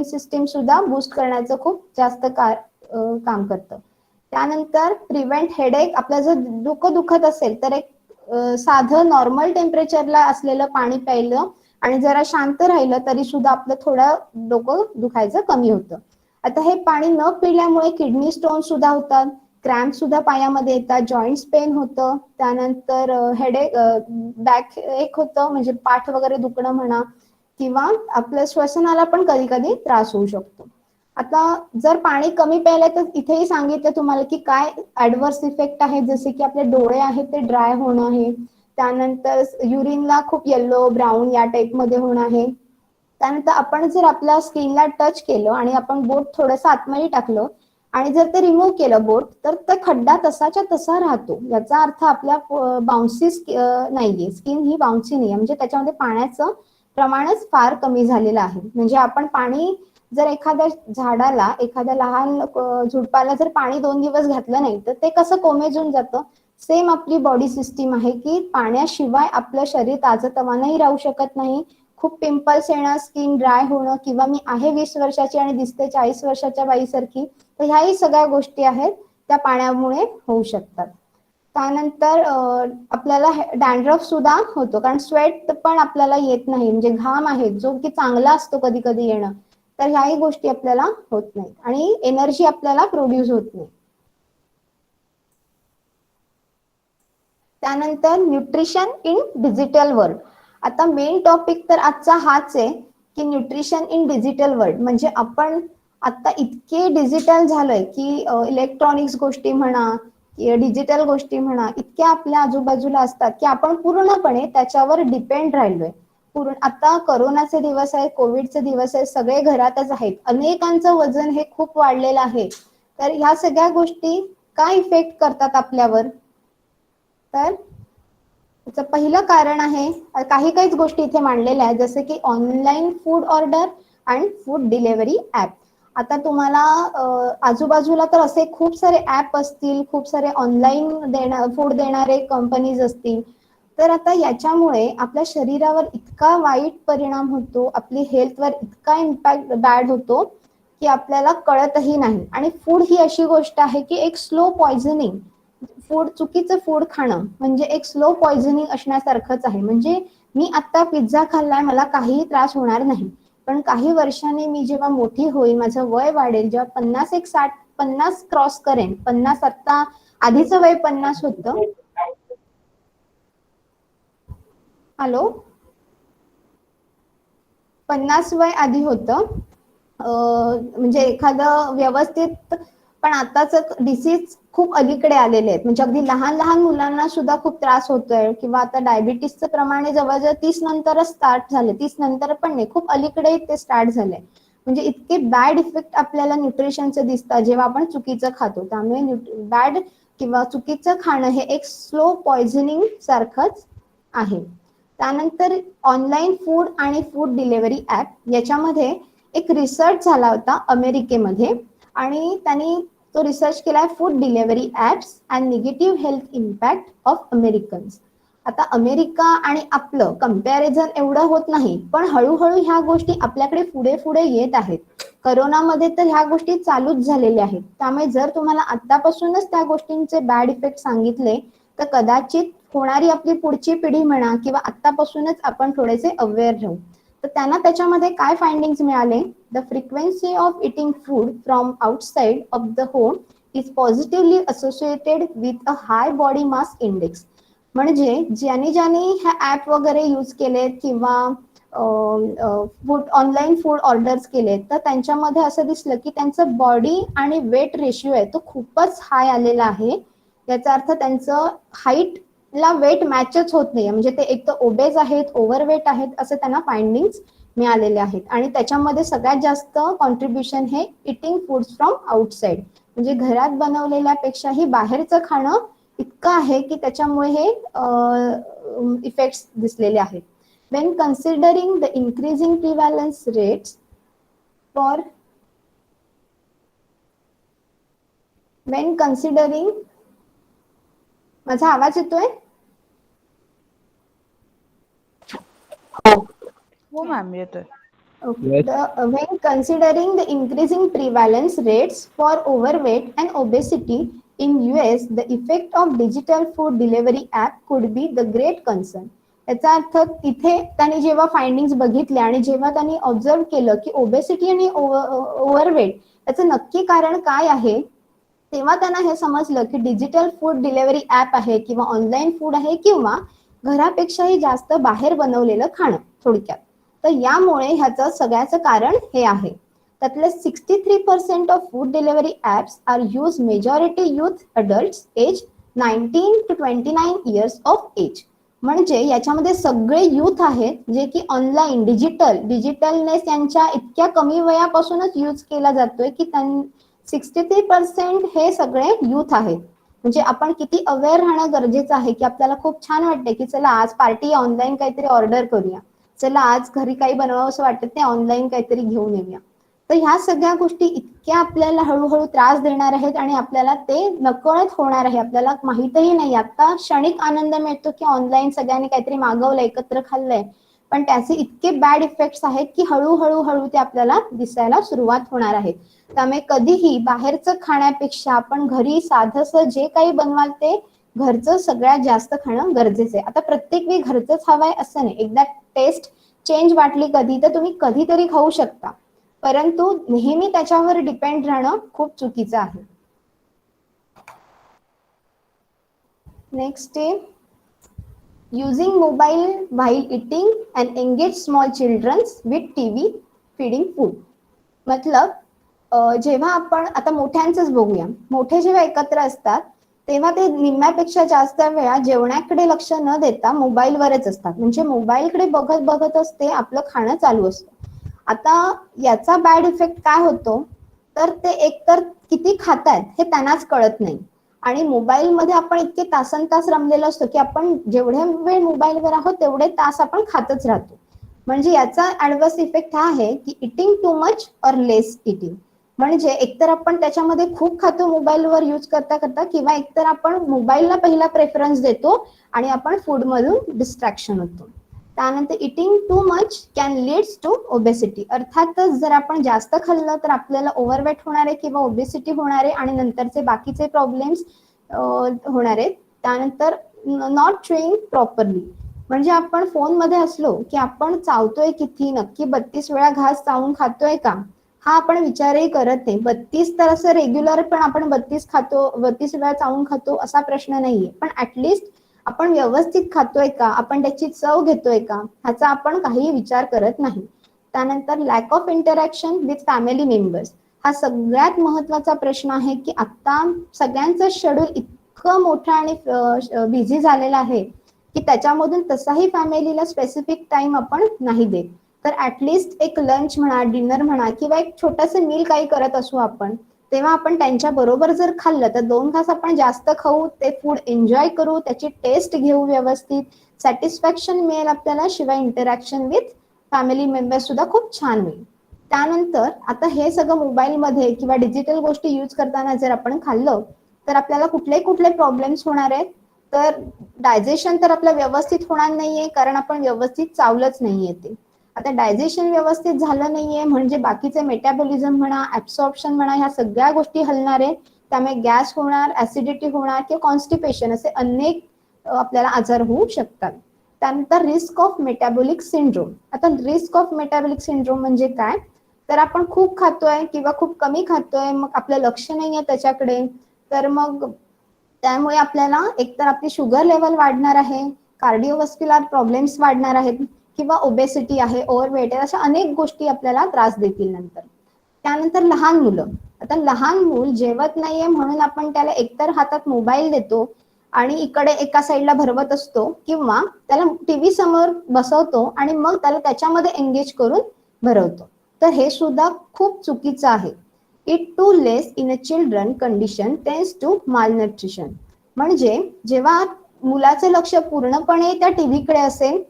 system सुद्धा बूस्ट करण्याचं खूप जास्त काम करतं. त्यानंतर प्रिव्हेंट हेडेक, आपलं जर डोकं दुखत असेल तर एक साधं नॉर्मल टेम्परेचरला असलेलं पाणी प्यायलं आणि जरा शांत राहिलं तरी सुद्धा आपलं थोडं डोकं दुखायचं कमी होतं. आता हे पाणी न पिल्यामुळे किडनी स्टोन सुद्धा होतात, क्रॅम्प सुद्धा पायामध्ये येतात, जॉईंट्स पेन होतं, त्यानंतर हेडेक, बॅक एक होतं म्हणजे पाठ वगैरे दुखणं म्हणा, किंवा आपल्या श्वसनाला पण कधी कधी त्रास होऊ शकतो. आता जर पाणी कमी प्यायलं तर इथेही सांगितलं तुम्हाला की काय ऍडव्हर्स इफेक्ट आहे, जसे की आपले डोळे आहेत ते ड्राय होणं आहे, त्यानंतर युरिनला खूप येल्लो ब्राऊन या टाईप मध्ये होणं आहे. त्यानंतर आपण जर आपल्या स्किनला टच केलं आणि आपण बोट थोडंसं आतमध्ये टाकलं आणि जर ते रिमूव्ह केलं बोट, तर तो खड्डा तसाच्या तसा राहतो. याचा अर्थ आपल्या बाउन्सी नाहीये, स्किन ही बाउन्सी नाहीये, म्हणजे त्याच्यामध्ये पाण्याचं प्रमाणच फार कमी झालेलं आहे. म्हणजे आपण पाणी जर एखाद्या झाडाला, एखाद्या लहान झुडपाला जर पाणी 2 दिवस घातलं नाही तर ते कसं कोमेजून जातं. सेम आपली बॉडी सिस्टीम आहे की पाण्याशिवाय आपलं शरीर ताजंतवानंही राहू शकत नाही. खूप पिंपल्स येणं, स्किन ड्राय होणं, किंवा मी आहे 20 वर्षाची आणि दिसते 40 वर्षाच्या बाईसारखी, तर ह्याही सगळ्या गोष्टी आहेत त्या पाण्यामुळे होऊ शकतात. त्यानंतर आपल्याला डॅन्ड्रफ सुद्धा होतो, कारण स्वेट पण आपल्याला येत नाही, म्हणजे घाम आहे जो की चांगला असतो कधी कधी येणं, तर ह्याही गोष्टी आपल्याला होत नाही आणि एनर्जी आपल्याला प्रोड्यूस होत नाही. त्यानंतर न्यूट्रिशन इन डिजिटल वर्ल्ड. आता मेन टॉपिक तर आजचा हाच आहे की न्यूट्रिशन इन डिजिटल वर्ल्ड. म्हणजे आपण आता इतके डिजिटल झालोय की इलेक्ट्रॉनिक्स गोष्टी म्हणा, डिजिटल गोष्टी म्हणा, इतक्या आपल्या आजूबाजूला असतात की आपण पूर्णपणे त्याच्यावर डिपेंड राहिलोय. आता करोनाचे दिवस आहे, कोविडचे दिवस आहे, सगळे घरातच आहेत, अनेकांचं वजन हे खूप वाढलेलं आहे. तर ह्या सगळ्या गोष्टी काय इफेक्ट करतात आपल्यावर, तर त्याचं पहिलं कारण आहे, काहीच गोष्टी इथे मांडलेल्या आहेत, जसं की ऑनलाईन फूड ऑर्डर आणि फूड डिलिव्हरी ऍप. आता तुम्हाला आजूबाजूला तर असे खूप सारे ऍप असतील, खूप सारे ऑनलाईन फूड देणारे कंपनीज असतील. तर आता याच्यामुळे आपल्या शरीरावर इतका वाईट परिणाम होतो, आपली हेल्थवर इतका इम्पॅक्ट बॅड होतो की आपल्याला कळतही नाही. आणि फूड ही अशी गोष्ट आहे की एक स्लो पॉइझनिंग, चुकीचं फूड खाणं म्हणजे एक स्लो पॉइझनिंग असण्यासारखंच आहे. म्हणजे मी आता पिझ्झा खाल्लाय, मला काहीही त्रास होणार नाही, पण काही वर्षांनी मी जेव्हा मोठी होईल, माझं वय वाढेल, जेव्हा 50 क्रॉस करेन, 50, आता आधीचं वय 50 होतं. हॅलो, 50 वय आधी होतं, म्हणजे एखादं व्यवस्थित, पण आताच डिसीज खूप अलीकडे आलेले आहेत. म्हणजे अगदी लहान लहान मुलांना सुद्धा खूप त्रास होतोय, किंवा आता डायबिटीसचं प्रमाण जवळजवळ 30 नंतरच स्टार्ट झाले, 30 नंतर पण नाही, खूप अलीकडे ते स्टार्ट झालंय. म्हणजे इतके बॅड इफेक्ट आपल्याला न्यूट्रिशनचे दिसतात जेव्हा आपण चुकीचं खातो. त्यामुळे बॅड किंवा चुकीचं खाणं हे एक स्लो पॉइझनिंग सारखंच आहे. त्यानंतर ऑनलाईन फूड आणि फूड डिलिव्हरी ऍप याच्यामध्ये एक रिसर्च झाला होता अमेरिकेमध्ये, आणि त्यांनी तो रिसर्च केलाय food delivery apps and negative health impact of Americans. आता अमेरिका आणि आपलं कम्पॅरिझन एवढं होत नाही, पण हळूहळू ह्या गोष्टी आपल्याकडे पुढे पुढे येत आहेत. करोनामध्ये तर ह्या गोष्टी चालूच झालेल्या आहेत. त्यामुळे जर तुम्हाला आतापासूनच त्या गोष्टींचे बॅड इफेक्ट सांगितले तर कदाचित होणारी आपली पुढची पिढी म्हणा, किंवा आतापासूनच आपण थोडेसे अवेअर राहू. तर त्यांना त्याच्यामध्ये काय फाइंडिंग्स मिळाले, the frequency of eating food from outside of the home is positively associated with a high body mass index. म्हणजे ज्यांनी ह्या ऍप वगैरे यूज केलेत किंवा ऑनलाईन फूड ऑर्डर्स केलेत, तर त्यांच्यामध्ये असं दिसलं की त्यांचं बॉडी आणि वेट रेशिओ आहे तो खूपच हाय आलेला आहे. याचा अर्थ त्यांचं हाईट ला वेट मॅचच होत नाही, म्हणजे ते एक तर ओबेज आहेत, ओव्हरवेट आहेत, असं त्यांना फाइंडिंग्स मिळालेले आहेत. आणि त्याच्यामध्ये सगळ्यात जास्त कॉन्ट्रीब्युशन हे इटिंग फूड्स फ्रॉम आउटसाइड, म्हणजे घरात बनवलेल्यापेक्षाही बाहेरचं खाणं इतकं आहे की त्याच्यामुळे हे इफेक्ट्स दिसलेले आहेत. when considering the increasing prevalence rates for when considering, माझा आवाज येतोय? हो मॅम येतोय. Okay. When considering the increasing prevalence rates for overweight and obesity in US, the effect of digital food delivery app could be the great concern. याचा अर्थ इथे त्यांनी जेव्हा फाइंडिंग्स बघितल्या आणि जेव्हा त्यांनी ऑब्झर्व केलं की ओबेसिटी आणि ओव्हरवेट याचं नक्की कारण काय आहे, तेव्हा त्यांना हे समजलं की डिजिटल फूड डिलिव्हरी ऍप आहे, किंवा ऑनलाईन फूड आहे, किंवा घरापेक्षाही जास्त बाहेर बनवलेलं खाणं थोडक्यात. तर यामुळे ह्याचं सगळ्याचं कारण हे आहे. त्यातले 63% of food delivery apps are use majority youth adults age 19 to 29 years of age. म्हणजे याच्यामध्ये सगळे युथ आहेत जे की ऑनलाईन डिजिटलनेस यांच्या इतक्या कमी वयापासूनच यूज केला जातोय की 63% हे सगळे युथ आहेत. म्हणजे आपण किती अवेअर राहणं गरजेचं आहे की आपल्याला खूप छान वाटते की चला आज पार्टी ऑनलाईन काहीतरी ऑर्डर करूया, चला आज घरी काही बनवावं असं वाटत नाही, ऑनलाईन काहीतरी घेऊन येऊया. तर ह्या सगळ्या गोष्टी इतक्या आपल्याला हळूहळू त्रास देणार आहेत आणि आपल्याला ते नकळत होणार आहे, आपल्याला माहितही नाही. आता क्षणिक आनंद मिळतो की ऑनलाईन सगळ्यांनी काहीतरी मागवलं, एकत्र खाल्लंय, पण त्याचे इतके बॅड इफेक्ट्स आहेत की हळूहळू ते आपल्याला दिसायला सुरुवात होणार आहे. त्यामुळे कधीही बाहेरचं खाण्यापेक्षा आपण घरी साधंसं जे काही बनवाल ते घरचं सगळ्यात जास्त खाणं गरजेचं आहे. आता प्रत्येक वेळी घरचंच हवंय असं नाही, एकदा टेस्ट चेंज वाटली कधी तर तुम्ही कधीतरी खाऊ शकता, परंतु नेहमी त्याच्यावर डिपेंड राहणं खूप चुकीचं आहे. नेक्स्ट आहे using mobile while eating and engage small children with TV feeding food. मतलब जेव्हा आपण आता मोठ्यांचंच बघूया, मोठे जेव्हा एकत्र असतात तेव्हा ते निम्म्यापेक्षा जास्त वेळा जेवणाकडे लक्ष न देता मोबाईलवरच असतात, म्हणजे मोबाईलकडे बघत बघतच ते आपलं खाणं चालू असतं. आता याचा बॅड इफेक्ट काय होतो, तर ते एकतर किती खातायत हे त्यांनाच कळत नाही आणि मोबाईलमध्ये आपण इतके तासनतास रमलेलो असतो की आपण जेवढे वेळ मोबाईलवर आहोत तेवढे तास आपण खातच राहतो. म्हणजे याचा ऍडव्हर्स इफेक्ट हा आहे की इटिंग टू मच और लेस इटिंग. म्हणजे एकतर आपण त्याच्यामध्ये खूप खातो मोबाईलवर यूज करता करता, किंवा एकतर आपण मोबाईलला पहिला प्रेफरन्स देतो आणि आपण फूड मधून डिस्ट्रॅक्शन होतो. त्यानंतर eating too much can leads to obesity. अर्थातच जर आपण जास्त खाल्लं तर आपल्याला ओव्हरवेट होणार आहे किंवा ओबेसिटी होणार आहे आणि नंतरचे बाकीचे प्रॉब्लेम्स होणार आहेत. त्यानंतर नॉट च्युइंग प्रॉपरली, म्हणजे आपण फोनमध्ये असलो की आपण चावतोय किती, नक्की 32 वेळा घास चावून खातोय का, हा आपण विचारही करत नाही. 32 तर असं रेग्युलर पण आपण 32 खातो, 32 वेळा चावून खातो असा प्रश्न नाहीये, पण ऍटलिस्ट आपण व्यवस्थित खातोय का, आपण त्याची चव घेतोय का, ह्याचा आपण काही विचार करत नाही. त्यानंतर lack of interaction with family members. हा सगळ्यात महत्वाचा प्रश्न आहे की आता सगळ्यांचं शेड्यूल इतकं मोठं आणि बिझी झालेलं आहे की त्याच्यामधून तसाही फॅमिलीला स्पेसिफिक टाइम आपण नाही देत. तर ऍटलिस्ट एक लंच म्हणा, डिनर म्हणा, किंवा एक छोटंसं मील काही करत असू आपण, तेव्हा आपण त्यांच्या बरोबर जर खाल्लं तर 2 घास आपण जास्त खाऊ, ते फूड एन्जॉय करू, त्याची टेस्ट घेऊ, व्यवस्थित सॅटिस्फॅक्शन मिळेल आपल्याला, शिवाय इंटरॅक्शन विथ फॅमिली मेंबर सुद्धा खूप छान होईल. त्यानंतर आता हे सगळं मोबाईलमध्ये किंवा डिजिटल गोष्टी यूज करताना जर आपण खाल्लं तर आपल्याला कुठले प्रॉब्लेम्स होणार आहेत, तर डायजेशन तर आपलं व्यवस्थित होणार नाहीये, कारण आपण व्यवस्थित चावलंच नाहीये ते. आता डायजेशन व्यवस्थित झालं नाहीये म्हणजे बाकीचे मेटाबॉलिझम म्हणा, ऍब्सॉर्प्शन म्हणा, ह्या सगळ्या गोष्टी हलणार आहेत. त्यामुळे गॅस होणार, ऍसिडिटी होणार किंवा कॉन्स्टिपेशन असे अनेक आपल्याला आजार होऊ शकतात. त्यानंतर रिस्क ऑफ मेटाबॉलिक सिंड्रोम. आता रिस्क ऑफ मेटाबॉलिक सिंड्रोम म्हणजे काय, तर आपण खूप खातोय किंवा खूप कमी खातोय, मग आपलं लक्ष नाहीये त्याच्याकडे, तर मग त्यामुळे आपल्याला एकतर आपली शुगर लेवल वाढणार आहे, कार्डिओव्हास्क्युलर प्रॉब्लेम्स वाढणार आहेत, किंवा ओबेसिटी आहे, ओव्हरवेट आहे, अशा अनेक गोष्टी आपल्याला त्रास देतील नंतर. त्यानंतर लहान मुलं. आता लहान मूल जेवत नाहीये म्हणून आपण त्याला एकतर हातात मोबाईल देतो आणि इकडे एका साईडला भरवत असतो, किंवा त्याला टीव्ही समोर बसवतो आणि मग त्याला त्याच्यामध्ये एंगेज करून भरवतो. तर हे सुद्धा खूप चुकीचं आहे. Eat too less in a children condition tends to malnutrition. म्हणजे जेव्हा मुलाचं लक्ष पूर्णपणे त्या टीव्हीकडे असेल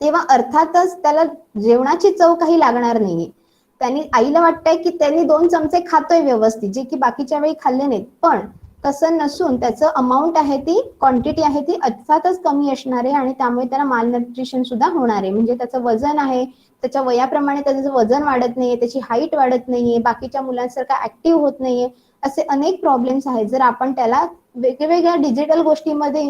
तेव्हा अर्थातच त्याला जेवणाची चव काही लागणार नाहीये. त्यांनी आईला वाटतंय की त्यांनी 2 चमचे खातोय व्यवस्थित, जे की बाकीच्या वेळी खाल्ले नाहीत, पण तसं नसून त्याचं अमाऊंट आहे, ती क्वांटिटी आहे ती अर्थातच कमी असणार आहे आणि त्यामुळे त्याला मालन्यूट्रिशन सुद्धा होणार आहे. म्हणजे त्याचं वजन आहे, त्याच्या वयाप्रमाणे त्याचं वजन वाढत नाहीये, त्याची हाईट वाढत नाहीये, बाकीच्या मुलांसारखा ऍक्टिव्ह होत नाहीये, असे अनेक प्रॉब्लेम्स आहेत. जर आपण त्याला वेगवेगळ्या डिजिटल गोष्टींमध्ये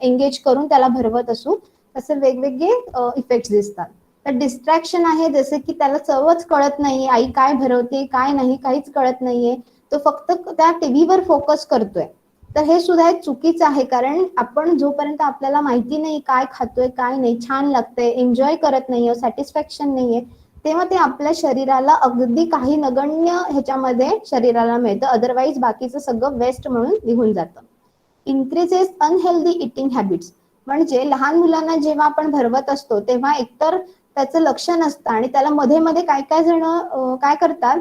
एंगेज करून त्याला भरवत असू, तसे वेगवेगळे इफेक्ट्स दिसतात. तर डिस्ट्रॅक्शन आहे, जसे की त्याला चवच कळत नाहीये, आई काय भरवते काय नाही काहीच कळत नाहीये, तो फक्त त्या टीव्हीवर फोकस करतोय. तर हे सुद्धा एक चुकीचं आहे, कारण आपण जोपर्यंत आपल्याला माहिती नाही काय खातोय काय नाही, छान लागतंय, एन्जॉय करत नाहीये, सॅटिस्फॅक्शन नाहीये, तेव्हा ते आपल्या शरीराला अगदी काही नगण्य ह्याच्यामध्ये शरीराला मिळतं, अदरवाईज बाकीचं सगळं वेस्ट म्हणून निघून जातं. Increases unhealthy eating habits. म्हणजे लहान मुलांना जेव्हा आपण भरवत असतो तेव्हा एकतर त्याचं लक्ष नसतं आणि त्याला मध्ये मध्ये काय काय जण काय करतात,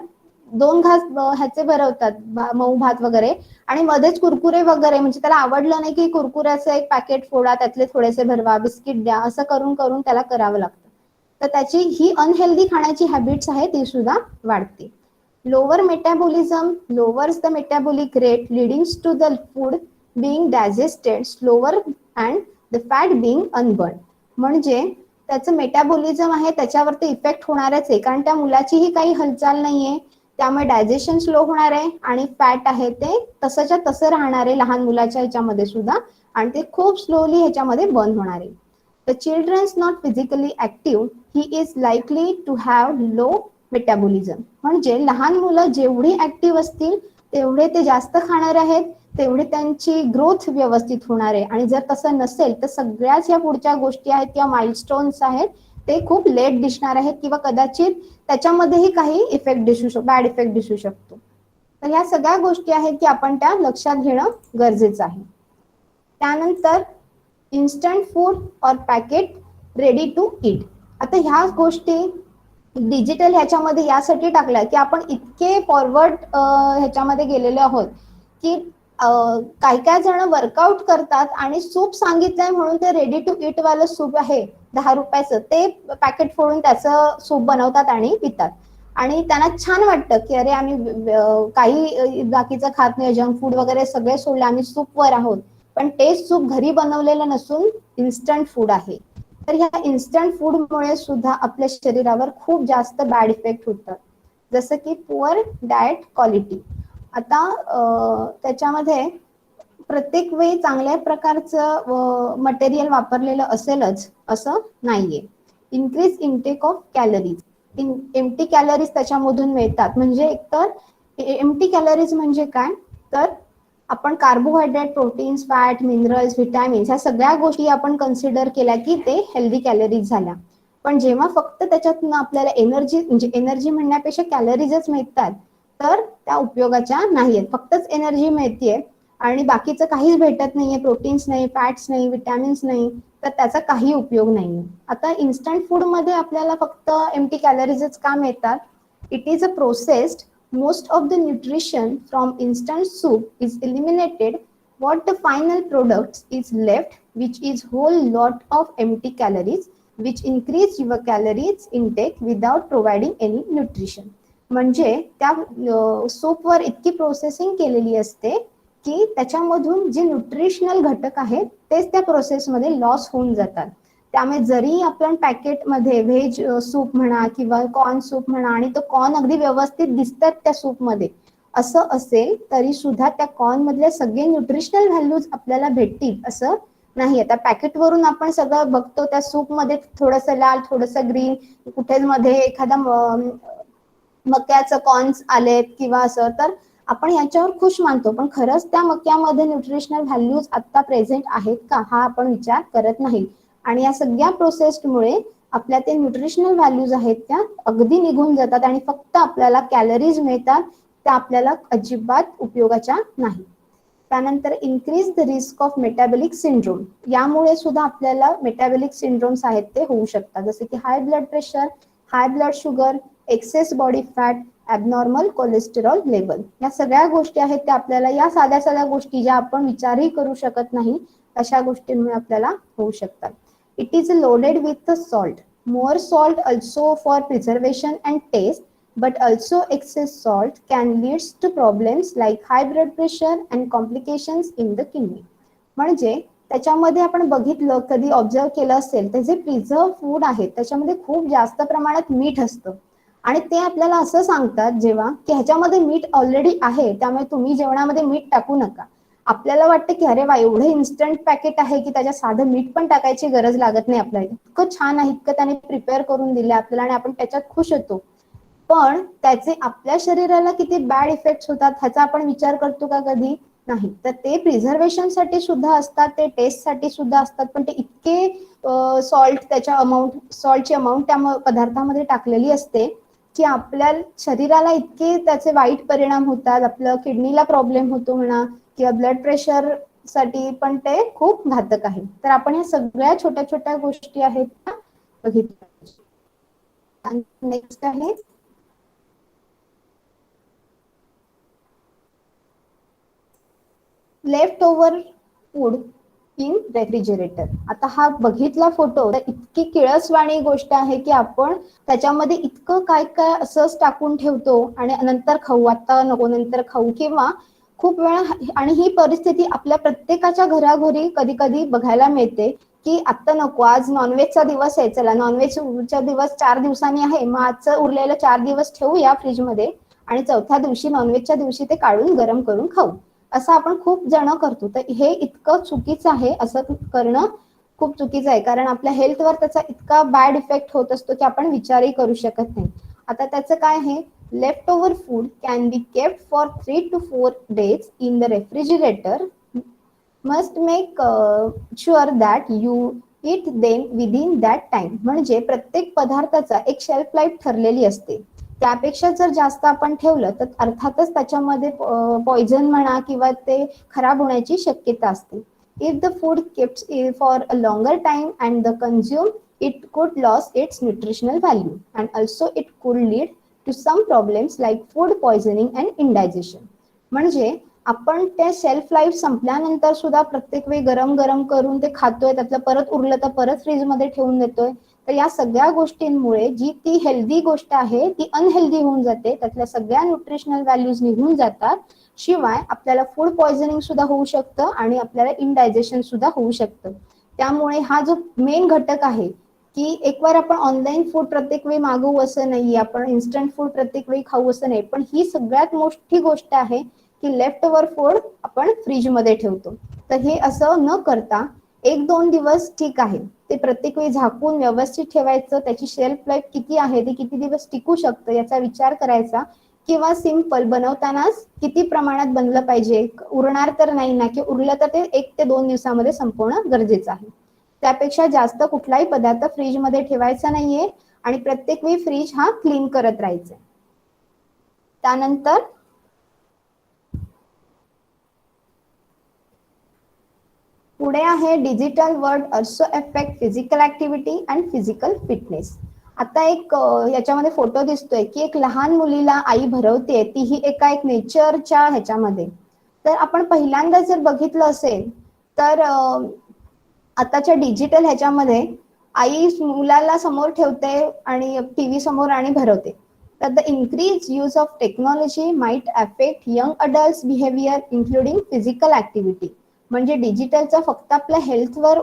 2 घास ह्याचे भरवतात, मऊ भात वगैरे, आणि मध्येच कुरकुरे वगैरे, म्हणजे त्याला आवडलं नाही की कुरकुऱ्याचं एक पॅकेट फोडा, त्यातले थोडेसे भरवा, बिस्किट द्या, असं करून करून त्याला करावं लागतं. तर त्याची ही अनहेल्दी खाण्याची हॅबिट्स आहे ती सुद्धा वाढते. Lower metabolism lowers the metabolic rate leadings to the food being digested slower and the fat being unburned. म्हणजे त्याचं मेटाबॉलिझम आहे त्याच्यावरती इफेक्ट होणारच आहे, कारण त्या मुलाचीही काही हालचाल नाहीये, त्यामुळे डायजेशन स्लो होणार आहे आणि फॅट आहे ते तसंच्या तसं राहणार आहे लहान मुलाच्या ह्याच्यामध्ये सुद्धा, आणि ते खूप स्लोली ह्याच्यामध्ये बर्न होणार आहे. The children is not physically active, he is likely to have low metabolism. म्हणजे लहान मुलं जेवढी ऍक्टिव्ह असतील तेवढे ते जास्त खाणार आहेत, तेवढी त्यांची ग्रोथ व्यवस्थित होणार आहे. आणि जर तसं नसेल तर सगळ्याच या पुढच्या गोष्टी आहेत किंवा माइलस्टोन्स आहेत ते खूप लेट दिसणार आहेत किंवा कदाचित त्याच्यामध्येही काही इफेक्ट दिसू शकतो, बॅड इफेक्ट दिसू शकतो. तर ह्या सगळ्या गोष्टी आहेत की आपण त्या लक्षात घेणं गरजेचं आहे. त्यानंतर इन्स्टंट फूड और पॅकेट रेडी टू ईट. आता ह्या गोष्टी डिजिटल ह्याच्यामध्ये यासाठी टाकल्या की आपण इतके फॉरवर्ड ह्याच्यामध्ये गेलेले आहोत की काही जण वर्कआउट करतात आणि सूप सांगितलंय म्हणून ते रेडी टू ईट वालं सूप आहे 10 रुपयाचं, ते पॅकेट फोडून त्याचं सूप बनवतात आणि पितात. आणि त्यांना छान वाटतं की अरे आम्ही काही बाकीचं खात नाही, जंक फूड वगैरे सगळे सोडले, आम्ही सूपवर आहोत. पण ते सूप घरी बनवलेलं नसून इन्स्टंट फूड आहे. तर ह्या इन्स्टंट फूडमुळे सुद्धा आपल्या शरीरावर खूप जास्त बॅड इफेक्ट होतात, जसं की पुअर डाएट क्वालिटी. आता त्याच्यामध्ये प्रत्येक वेळी चांगल्या प्रकारचं मटेरियल वापरलेलं असेलच असं नाहीये. Increase intake of calories, empty calories त्याच्यामधून मिळतात. म्हणजे एकतर एम्प्टी कॅलरीज म्हणजे काय, तर आपण carbohydrate, proteins, fat, minerals, vitamins ह्या सगळ्या गोष्टी आपण कन्सिडर केल्या की ते हेल्दी कॅलरीज झाल्या. पण जेव्हा फक्त त्याच्यातून आपल्याला एनर्जी, म्हणजे एनर्जी म्हणण्यापेक्षा कॅलरीजच मिळतात तर त्या उपयोगाच्या नाहीयेत. फक्तच एनर्जी मिळतीये आणि बाकीचं काहीच भेटत नाहीये, प्रोटीन्स नाही, फॅट्स नाही, विटॅमिन्स नाही, तर त्याचा काही उपयोग नाहीये. आता इन्स्टंट फूड मध्ये आपल्याला फक्त एम्प्टी कॅलरीजच का मिळतात? It is a processed, most of the nutrition from instant soup is eliminated. What the final product is left, which is whole lot of empty calories which increase your calories intake without providing any nutrition. म्हणजे त्या सूपवर इतकी processing केलेली असते की त्याच्यामधून जे nutritional घटक आहेत तेच त्या प्रोसेसमध्ये लॉस होऊन जातात. त्यामुळे जरी आपण पॅकेटमध्ये व्हेज सूप म्हणा किंवा कॉर्न सूप म्हणा आणि तो कॉर्न अगदी व्यवस्थित दिसतात त्या सूपमध्ये असं असेल तरी सुद्धा त्या कॉर्न मधले सगळे न्यूट्रिशनल व्हॅल्यूज आपल्याला भेटतील असं नाही. आता पॅकेटवरून आपण सगळं बघतो, त्या सूपमध्ये थोडंसं लाल, थोडंसं ग्रीन, कुठे मध्ये एखादा मक्याचं कॉर्न्स आलेत किंवा असं, तर आपण याच्यावर खुश मानतो. पण खरंच त्या मक्यामध्ये न्यूट्रिशनल व्हॅल्यूज आता प्रेझेंट आहेत का हा आपण विचार करत नाही. आणि या सगळ्या प्रोसेसमुळे आपल्या ते न्यूट्रिशनल व्हॅल्यूज आहेत त्या अगदी निघून जातात आणि फक्त आपल्याला कॅलरीज मिळतात, त्या आपल्याला अजिबात उपयोगाच्या नाही. त्यानंतर increase the risk of metabolic syndrome. यामुळे सुद्धा आपल्याला मेटाबॉलिक सिंड्रोम्स आहेत ते होऊ शकतात, जसे की high blood pressure, high blood sugar, access body fat, abnormal cholesterol level. या सगळ्या गोष्टी आहेत त्या आपल्याला, या साध्या साध्या गोष्टी ज्या आपण विचारही करू शकत नाही अशा गोष्टींमुळे आपल्याला होऊ शकतात. It is loaded with salt. More salt also for preservation and taste, but also excess salt can lead to problems like high blood pressure and complications in the kidney. म्हणजे त्याच्यामध्ये आपण बघितलं, कधी ऑब्झर्व केलं असेल, तर जे प्रिझर्व फूड आहे त्याच्यामध्ये खूप जास्त प्रमाणात मीठ असतं आणि ते आपल्याला असं सांगतात जेव्हा की ह्याच्यामध्ये मीठ ऑलरेडी आहे त्यामुळे तुम्ही जेवणामध्ये मीठ टाकू नका. आपल्याला वाटतं की अरे वा, एवढं इन्स्टंट पॅकेट आहे की त्याच्यात साधं मीठ पण टाकायची गरज लागत नाही आपल्याला, इतकं छान आहे, इतकं त्याने प्रिपेअर करून दिले आपल्याला आणि आपण त्याच्यात खुश होतो. पण त्याचे आपल्या शरीराला किती बॅड इफेक्ट्स होतात ह्याचा आपण विचार करतो का? कधी नाही. तर ते प्रिझर्वेशन साठी सुद्धा असतात, ते टेस्ट साठी सुद्धा असतात, पण ते इतके सॉल्ट, त्याच्या अमाऊंट, सॉल्टची अमाऊंट त्या पदार्थामध्ये टाकलेली असते की आपल्या शरीराला इतके त्याचे वाईट परिणाम होतात. आपलं किडनीला प्रॉब्लेम होतो म्हणा किंवा ब्लड प्रेशर साठी पण ते खूप घातक आहे. तर आपण ह्या सगळ्या छोट्या छोट्या गोष्टी आहेत त्या बघितल्या. नेक्स्ट आहे left over food in refrigerator. आता हा बघितला फोटो तर इतकी किळसवाणी गोष्ट आहे की आपण त्याच्यामध्ये इतकं काय काय असंच टाकून ठेवतो आणि नंतर खाऊ, आता नको नंतर खाऊ, किंवा खूप वेळा आणि ही परिस्थिती आपल्या प्रत्येकाच्या घराघरी कधी कधी बघायला मिळते की आता नको, आज नॉनव्हेजचा दिवस आहे, चला नॉनव्हेजचा दिवस 4 दिवसांनी आहे, मग आजचं उरलेलं 4 दिवस ठेवूया फ्रीजमध्ये आणि चौथ्या दिवशी नॉनव्हेजच्या दिवशी ते काढून गरम करून खाऊ. असं आपण खूप जण करतो. तर हे इतकं चुकीचं आहे, असं करणं खूप चुकीचं आहे, कारण आपल्या हेल्थवर त्याचा इतका बॅड इफेक्ट होत असतो की आपण विचारही करू शकत नाही. आता त्याचं काय आहे, left over food can be kept for 3 to 4 days in the refrigerator. Must make sure that you it them within that time. म्हणजे प्रत्येक पदार्थाचा एक शेल्फ लाईफ ठरलेली असते. त्यापेक्षा जर जास्त आपण ठेवलं तर अर्थातच त्याच्यामध्ये पॉइझन म्हणा किंवा ते खराब होण्याची शक्यता असते. If the food kept for a longer time and the consume it could lose its nutritional value and also it could lead to some problems like food poisoning and indigestion. म्हणजे आपण त्या शेल्फ लाईफ संपल्यानंतर सुद्धा प्रत्येक वेळी गरम गरम करून ते खातोय, त्यातलं परत उरलं तर परत फ्रीजमध्ये ठेवून देतोय. तर या सगळ्या गोष्टींमुळे जी ती हेल्दी गोष्ट आहे ती अनहेल्दी होऊन जाते, त्यातल्या सगळ्या न्यूट्रिशनल व्हॅल्यूज निघून जातात. शिवाय आपल्याला फूड पॉइझनिंग सुद्धा होऊ शकतं आणि आपल्याला इनडायजेशन सुद्धा होऊ शकतं. त्यामुळे हा जो मेन घटक आहे की एकवार आपण ऑनलाईन फूड प्रत्येक वेळी मागवू असं नाही, आपण इन्स्टंट फूड प्रत्येक वेळी खाऊ असं नाही, पण ही सगळ्यात मोठी गोष्ट आहे की लेफ्ट ओव्हर फूड आपण फ्रीजमध्ये ठेवतो. तर हे असं न करता 1-2 दिवस ठीक आहे, ते प्रत्येक वेळी झाकून व्यवस्थित ठेवायचं, त्याची शेल्फ लाईफ किती आहे, ते किती दिवस टिकू शकतं याचा विचार करायचा. किंवा सिंपल बनवतानाच किती प्रमाणात बनलं पाहिजे, उरणार तर नाही ना, की उरलं तर ते 1 ते 2 दिवसामध्ये संपवणं गरजेचं आहे. त्यापेक्षा जास्त कुठलाही पदार्थ फ्रीजमध्ये ठेवायचा नाहीये आणि प्रत्येक वेळी फ्रीज हा क्लीन करत राहायचा. त्यानंतर पुढे आहे digital world also affect physical activity and physical fitness. आता एक याच्यामध्ये फोटो दिसतोय की एक लहान मुलीला आई भरवते, तीही एका एक नेचरच्या ह्याच्यामध्ये. तर आपण पहिल्यांदा जर बघितलं असेल तर आताच्या डिजिटल ह्याच्यामध्ये आई मुलाला समोर ठेवते आणि टीव्ही समोर आणि भरवते. तर the increase use of technology might affect young adult behaviour including physical activity. म्हणजे डिजिटलचा फक्त आपल्या हेल्थवर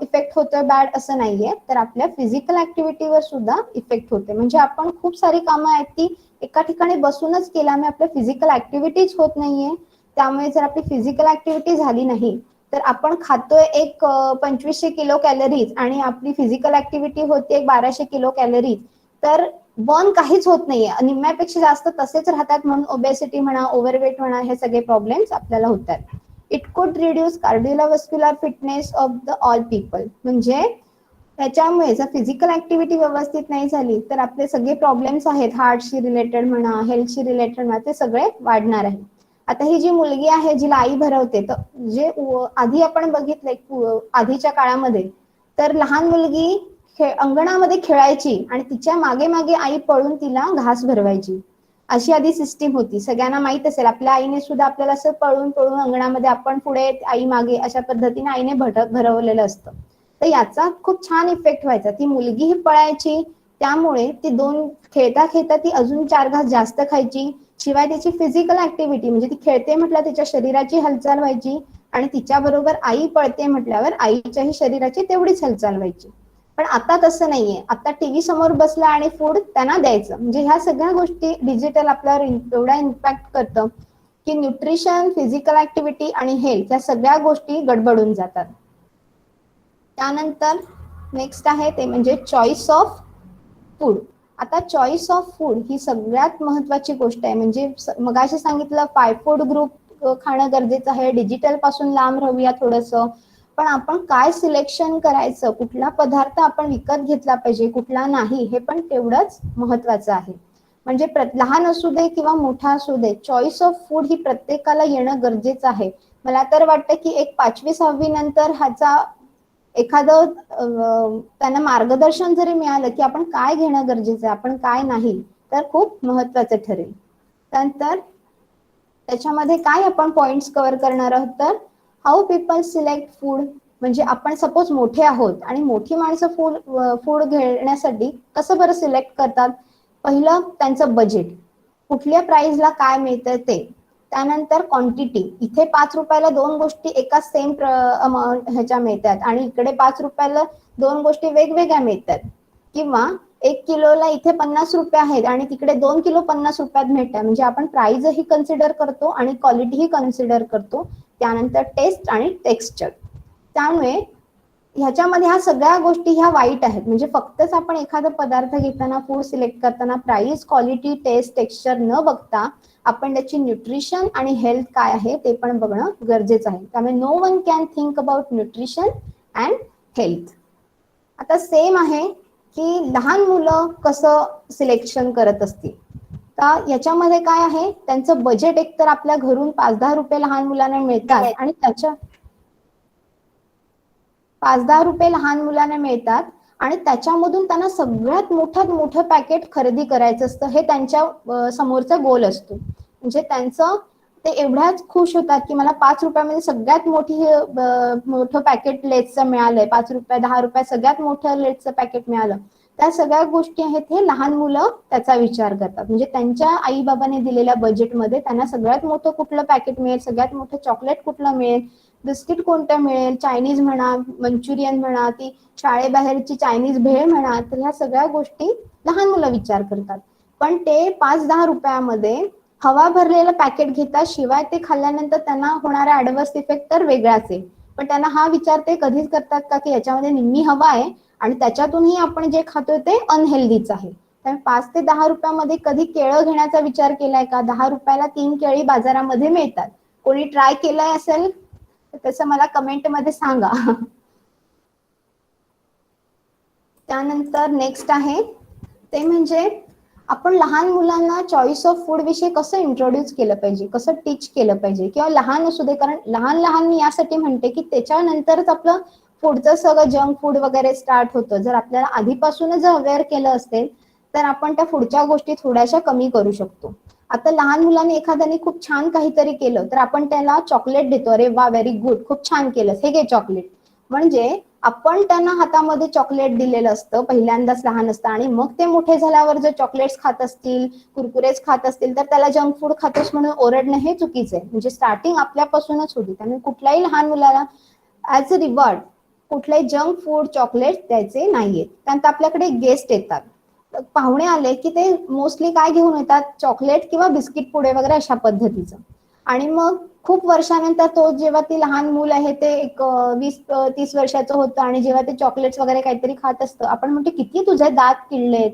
इफेक्ट होतोय बॅड असं नाहीये, तर आपल्या फिजिकल ऍक्टिव्हिटीवर सुद्धा इफेक्ट होते. म्हणजे आपण खूप सारी कामं आहेत ती एका ठिकाणी बसूनच केल्यामुळे आपल्या फिजिकल ऍक्टिव्हिटीज होत नाहीये. त्यामुळे जर आपली फिजिकल ऍक्टिव्हिटी झाली नाही तर आपण खातोय एक 2500 किलो कॅलरीज आणि आपली फिजिकल ऍक्टिव्हिटी होते 1200 किलो कॅलरीज, तर बर्न काहीच होत नाहीये, निम्म्यापेक्षा जास्त तसेच राहतात. म्हणून ओबेसिटी म्हणा, ओव्हरवेट म्हणा, हे सगळे प्रॉब्लेम्स आपल्याला होतात. It could reduce cardiovascular fitness of the all people. म्हणजे त्याच्यामुळे जर फिजिकल ऍक्टिव्हिटी व्यवस्थित नाही झाली तर आपले सगळे प्रॉब्लेम्स आहेत, हार्टशी रिलेटेड म्हणा, हेल्थशी रिलेटेड म्हणा, ते सगळे वाढणार आहे. आता ही जी मुलगी आहे जिला आई भरवते, तर जे आधी आपण बघितलंय आधीच्या काळामध्ये, तर लहान मुलगी अंगणामध्ये खेळायची आणि तिच्या मागे मागे आई पळून तिला घास भरवायची. अशी आधी सिस्टीम होती. सगळ्यांना माहित असेल, आपल्या आईने सुद्धा आपल्याला असं पळून पळून अंगणामध्ये, आपण पुढे आई मागे, अशा पद्धतीने आईने भरवलेलं असतं. तर याचा खूप छान इफेक्ट व्हायचा. ती मुलगी ही पळायची, त्यामुळे ती खेळता खेळता ती अजून 4 घास जास्त खायची. शिवाय त्याची फिजिकल ऍक्टिव्हिटी म्हणजे ती खेळते म्हटलं तिच्या शरीराची हालचाल व्हायची आणि तिच्या बरोबर आई पळते म्हटल्यावर आईच्याही शरीराची तेवढीच हालचाल व्हायची. पण आता तसं नाहीये. आता टीव्ही समोर बसला आणि फूड त्यांना द्यायचं. म्हणजे ह्या सगळ्या गोष्टी डिजिटल आपल्यावर एवढा इम्पॅक्ट करतं की न्यूट्रिशन, फिजिकल ऍक्टिव्हिटी आणि हेल्थ या सगळ्या गोष्टी गडबडून जातात. त्यानंतर नेक्स्ट आहे ते म्हणजे चॉईस ऑफ फूड. आता चॉईस ऑफ फूड ही सगळ्यात महत्वाची गोष्ट आहे. म्हणजे मगाशी सांगितलं 5 फूड ग्रुप खाणं गरजेचं आहे, डिजिटल पासून लांब राहूया थोडंसं. पण आपण काय सिलेक्शन करायचं, कुठला पदार्थ आपण विकत घेतला पाहिजे, कुठला नाही, हे पण तेवढंच महत्वाचं आहे. म्हणजे लहान असू दे किंवा मोठा असू दे, चॉईस ऑफ फूड ही प्रत्येकाला येणं गरजेचं आहे. मला तर वाटतं की एक 5वी-6वी नंतर ह्याचा एखादं त्यांना मार्गदर्शन जरी मिळालं की आपण काय घेणं गरजेचं आहे, आपण काय नाही, तर खूप महत्वाचं ठरेल. त्यानंतर त्याच्यामध्ये काय आपण पॉइंट्स कव्हर करणार आहोत, तर हाऊ पीपल सिलेक्ट फूड, म्हणजे आपण सपोज मोठे आहोत आणि मोठी माणसं फूड घेण्यासाठी कसं बरं सिलेक्ट करतात? पहिलं त्यांचं बजेट, कुठल्या प्राइसला काय मिळतं ते, त्यानंतर क्वांटिटी. इथे 5 रुपयाला 2 गोष्टी एका सेम अमाऊंट ह्याच्या मिळतात आणि इकडे 5 रुपयाला 2 गोष्टी वेगवेगळ्या मिळतात. किंवा 1 किलोला इथे 50 रुपये आहेत आणि तिकडे 2 किलो 50 रुपयात मिळतात. म्हणजे आपण प्राइसही कन्सिडर करतो आणि क्वालिटीही कन्सिडर करतो. त्यानंतर टेस्ट आणि टेक्स्चर. त्यामुळे ह्याच्यामध्ये ह्या सगळ्या गोष्टी ह्या वाईट आहेत. म्हणजे फक्तच आपण एखादा पदार्थ घेताना, फूड सिलेक्ट करताना प्राइस, क्वालिटी, टेस्ट, टेक्स्चर न बघता आपण त्याची न्यूट्रिशन आणि हेल्थ काय आहे ते पण बघणं गरजेचं आहे. त्यामुळे no one can think about nutrition and health. आता सेम आहे की लहान मुलं कसं सिलेक्शन करत असतील. तर याच्यामध्ये काय आहे, त्यांचं बजेट एकतर आपल्या घरून 5-10 रुपये लहान मुलांना मिळतात आणि त्याच्या 5-10 रुपये लहान मुलांना मिळतात आणि त्याच्यामधून त्यांना सगळ्यात मोठ्यात मोठं पॅकेट खरेदी करायचं असतं. हे त्यांच्या समोरचा गोल असतो. म्हणजे त्यांचं ते एवढ्याच खुश होतात की मला 5 रुपयामध्ये सगळ्यात मोठं पॅकेट लेसचं मिळालंय. 5 रुपये 10 रुपये सगळ्यात मोठं लेसचं पॅकेट मिळालं. त्या सगळ्या गोष्टी आहेत हे लहान मुलं त्याचा विचार करतात. म्हणजे त्यांच्या आई बाबाने दिलेल्या बजेटमध्ये त्यांना सगळ्यात मोठं कुठलं पॅकेट मिळेल, सगळ्यात मोठं चॉकलेट कुठलं मिळेल, बिस्किट कोणतं मिळेल, चायनीज म्हणा, मंचुरियन म्हणा, ती शाळेबाहेरची चायनीज भेळ म्हणा, तर ह्या सगळ्या गोष्टी लहान मुलं विचार करतात. पण ते 5-10 रुपयामध्ये हवा भरलेलं पॅकेट घेतात. शिवाय ते खाल्ल्यानंतर त्यांना होणारा ऍडव्हर्स इफेक्ट तर वेगळाच आहे. पण त्यांना हा विचार ते कधीच करतात का की याच्यामध्ये निम्मी हवा आहे आणि त्याच्यातूनही आपण जे खातोय ते अनहेल्दीच आहे. त्यामुळे 5 ते 10 रुपयामध्ये कधी केळं घेण्याचा विचार केलाय का? 10 रुपयाला 3 केळी बाजारामध्ये मिळतात. कोणी ट्राय केलंय असेल तसं मला कमेंटमध्ये सांगा. त्यानंतर नेक्स्ट आहे ते म्हणजे आपण लहान मुलांना चॉईस ऑफ फूड विषयी कसं इंट्रोड्यूस केलं पाहिजे, कसं टीच केलं पाहिजे. किंवा लहान असू दे, कारण लहान मी यासाठी म्हणते की त्याच्यानंतरच आपलं पुढचं सगळं जंक फूड वगैरे स्टार्ट होतं. जर आपल्याला आधीपासूनच अवेअर केलं असेल तर आपण त्या पुढच्या गोष्टी थोड्याशा कमी करू शकतो. आता लहान मुलांनी एखाद्याने खूप छान काहीतरी केलं तर आपण त्याला चॉकलेट देतो. अरे वा, व्हेरी गुड, खूप छान केलंस, हे घे चॉकलेट. म्हणजे आपण त्यांना हातामध्ये चॉकलेट दिलेलं असतं पहिल्यांदाच लहान असतं आणि मग ते मोठे झाल्यावर जर चॉकलेट्स खात असतील, कुरकुरेच खात असतील तर त्याला जंक फूड खातोस म्हणून ओरडणं हे चुकीचं आहे. म्हणजे स्टार्टिंग आपल्यापासूनच होती. त्यामुळे कुठल्याही लहान मुलाला ऍज अ रिवॉर्ड कुठल्याही जंक फूड, चॉकलेट द्यायचे नाहीयेत. त्यानंतर आपल्याकडे गेस्ट येतात, पाहुणे आले की ते मोस्टली काय घेऊन येतात, चॉकलेट किंवा बिस्किट पुडे वगैरे अशा पद्धतीचं. आणि मग खूप वर्षानंतर तो जेव्हा ती लहान मूल आहे ते एक 20-30 वर्षाचं होतं आणि जेव्हा ते चॉकलेट्स वगैरे काहीतरी खात असतं, आपण म्हणतो किती तुझे दात किडलेत,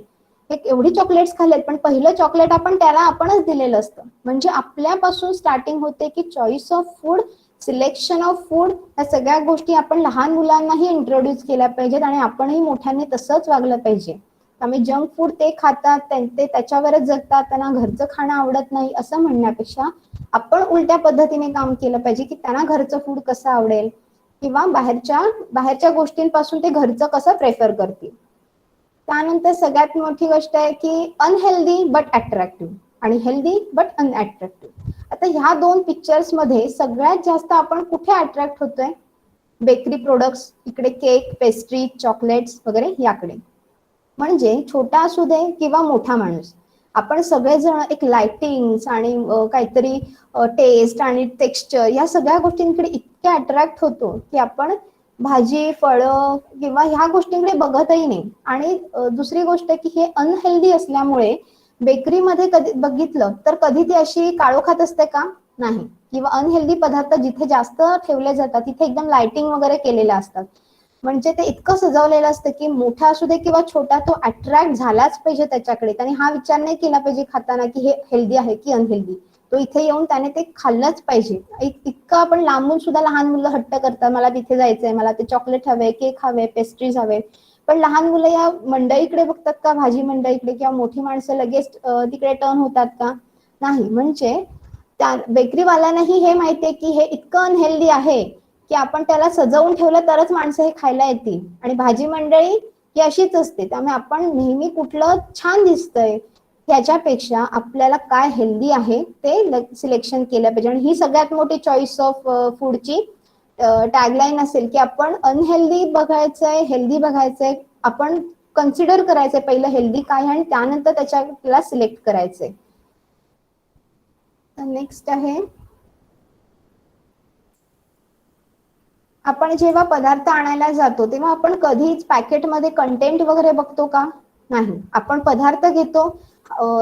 हे एवढी चॉकलेट्स खाल्लेत. पण पहिलं चॉकलेट त्याला आपणच दिलेलं असतं. म्हणजे आपल्यापासून स्टार्टिंग होते की choice of food, selection of food, या सगळ्या गोष्टी आपण लहान मुलांनाही इंट्रोड्यूस केल्या पाहिजेत आणि आपणही मोठ्यांनी तसंच वागलं पाहिजे. त्यामुळे जंक फूड ते खातात, ते त्याच्यावरच जगतात, त्यांना घरचं खाणं आवडत नाही असं म्हणण्यापेक्षा आपण उलट्या पद्धतीने काम केलं पाहिजे की त्यांना घरचं फूड कसं आवडेल किंवा बाहेरच्या गोष्टींपासून ते घरचं कसं प्रेफर करतील. त्यानंतर सगळ्यात मोठी गोष्ट आहे की अनहेल्दी बट अट्रॅक्टिव्ह आणि हेल्दी बट अनअट्रॅक्टिव्ह. आता ह्या 2 पिक्चर्स मध्ये सगळ्यात जास्त आपण कुठे अट्रॅक्ट होतोय? बेकरी प्रोडक्ट्स, इकडे केक, पेस्ट्री, चॉकलेट्स वगैरे याकडे. म्हणजे छोटा असू दे किंवा मोठा माणूस, आपण सगळेजण एक लाइटिंग आणि काहीतरी टेस्ट आणि टेक्स्चर या सगळ्या गोष्टींकडे इतके अट्रॅक्ट होतो की आपण भाजी, फळं किंवा ह्या गोष्टींकडे बघतही नाही. आणि दुसरी गोष्ट की हे अनहेल्दी असल्यामुळे बेकरीमध्ये कधी बघितलं तर कधी ती अशी काळोखात असते का? नाही. किंवा अनहेल्दी पदार्थ जिथे जास्त ठेवले जातात तिथे एकदम लाइटिंग वगैरे केलेल्या असतात. म्हणजे ते इतकं सजवलेलं असतं की मोठा असू दे किंवा छोटा तो अट्रॅक्ट झालाच पाहिजे त्याच्याकडे. त्याने हा विचार नाही केला पाहिजे खाताना की हे हेल्दी आहे की अनहेल्दी. तो इथे येऊन त्याने ते खाल्लंच पाहिजे. इतकं आपण लांबून सुद्धा लहान मुलं हट्ट करतात, मला तिथे जायचंय, मला ते चॉकलेट हवे, केक हवे, पेस्ट्रीज हवे. पण लहान मुलं या मंडईकडे बघतात का, भाजी मंडईकडे, किंवा मोठी माणसं लगेच तिकडे टर्न होतात का? नाही. म्हणजे त्या बेकरीवाल्यांनाही हे माहितीये की हे इतकं अनहेल्दी आहे की आपण त्याला सजवून ठेवलं तरच माणसं हे खायला येतील. आणि भाजी मंडळी ही अशीच असते. त्यामुळे आपण नेहमी कुठलं छान दिसतंय ह्याच्यापेक्षा आपल्याला काय हेल्दी आहे ते सिलेक्शन केलं पाहिजे. आणि ही सगळ्यात मोठी चॉईस ऑफ फूडची टॅगलाईन असेल की आपण अनहेल्दी बघायचंय, हेल्दी बघायचंय, आपण कन्सिडर करायचंय पहिलं हेल्दी काय आणि त्यानंतर त्याच्याला सिलेक्ट करायचंय. नेक्स्ट आहे, आपण जेव्हा पदार्थ आणायला जातो तेव्हा आपण कधीच पॅकेटमध्ये कंटेंट वगैरे बघतो का? नाही. आपण पदार्थ घेतो,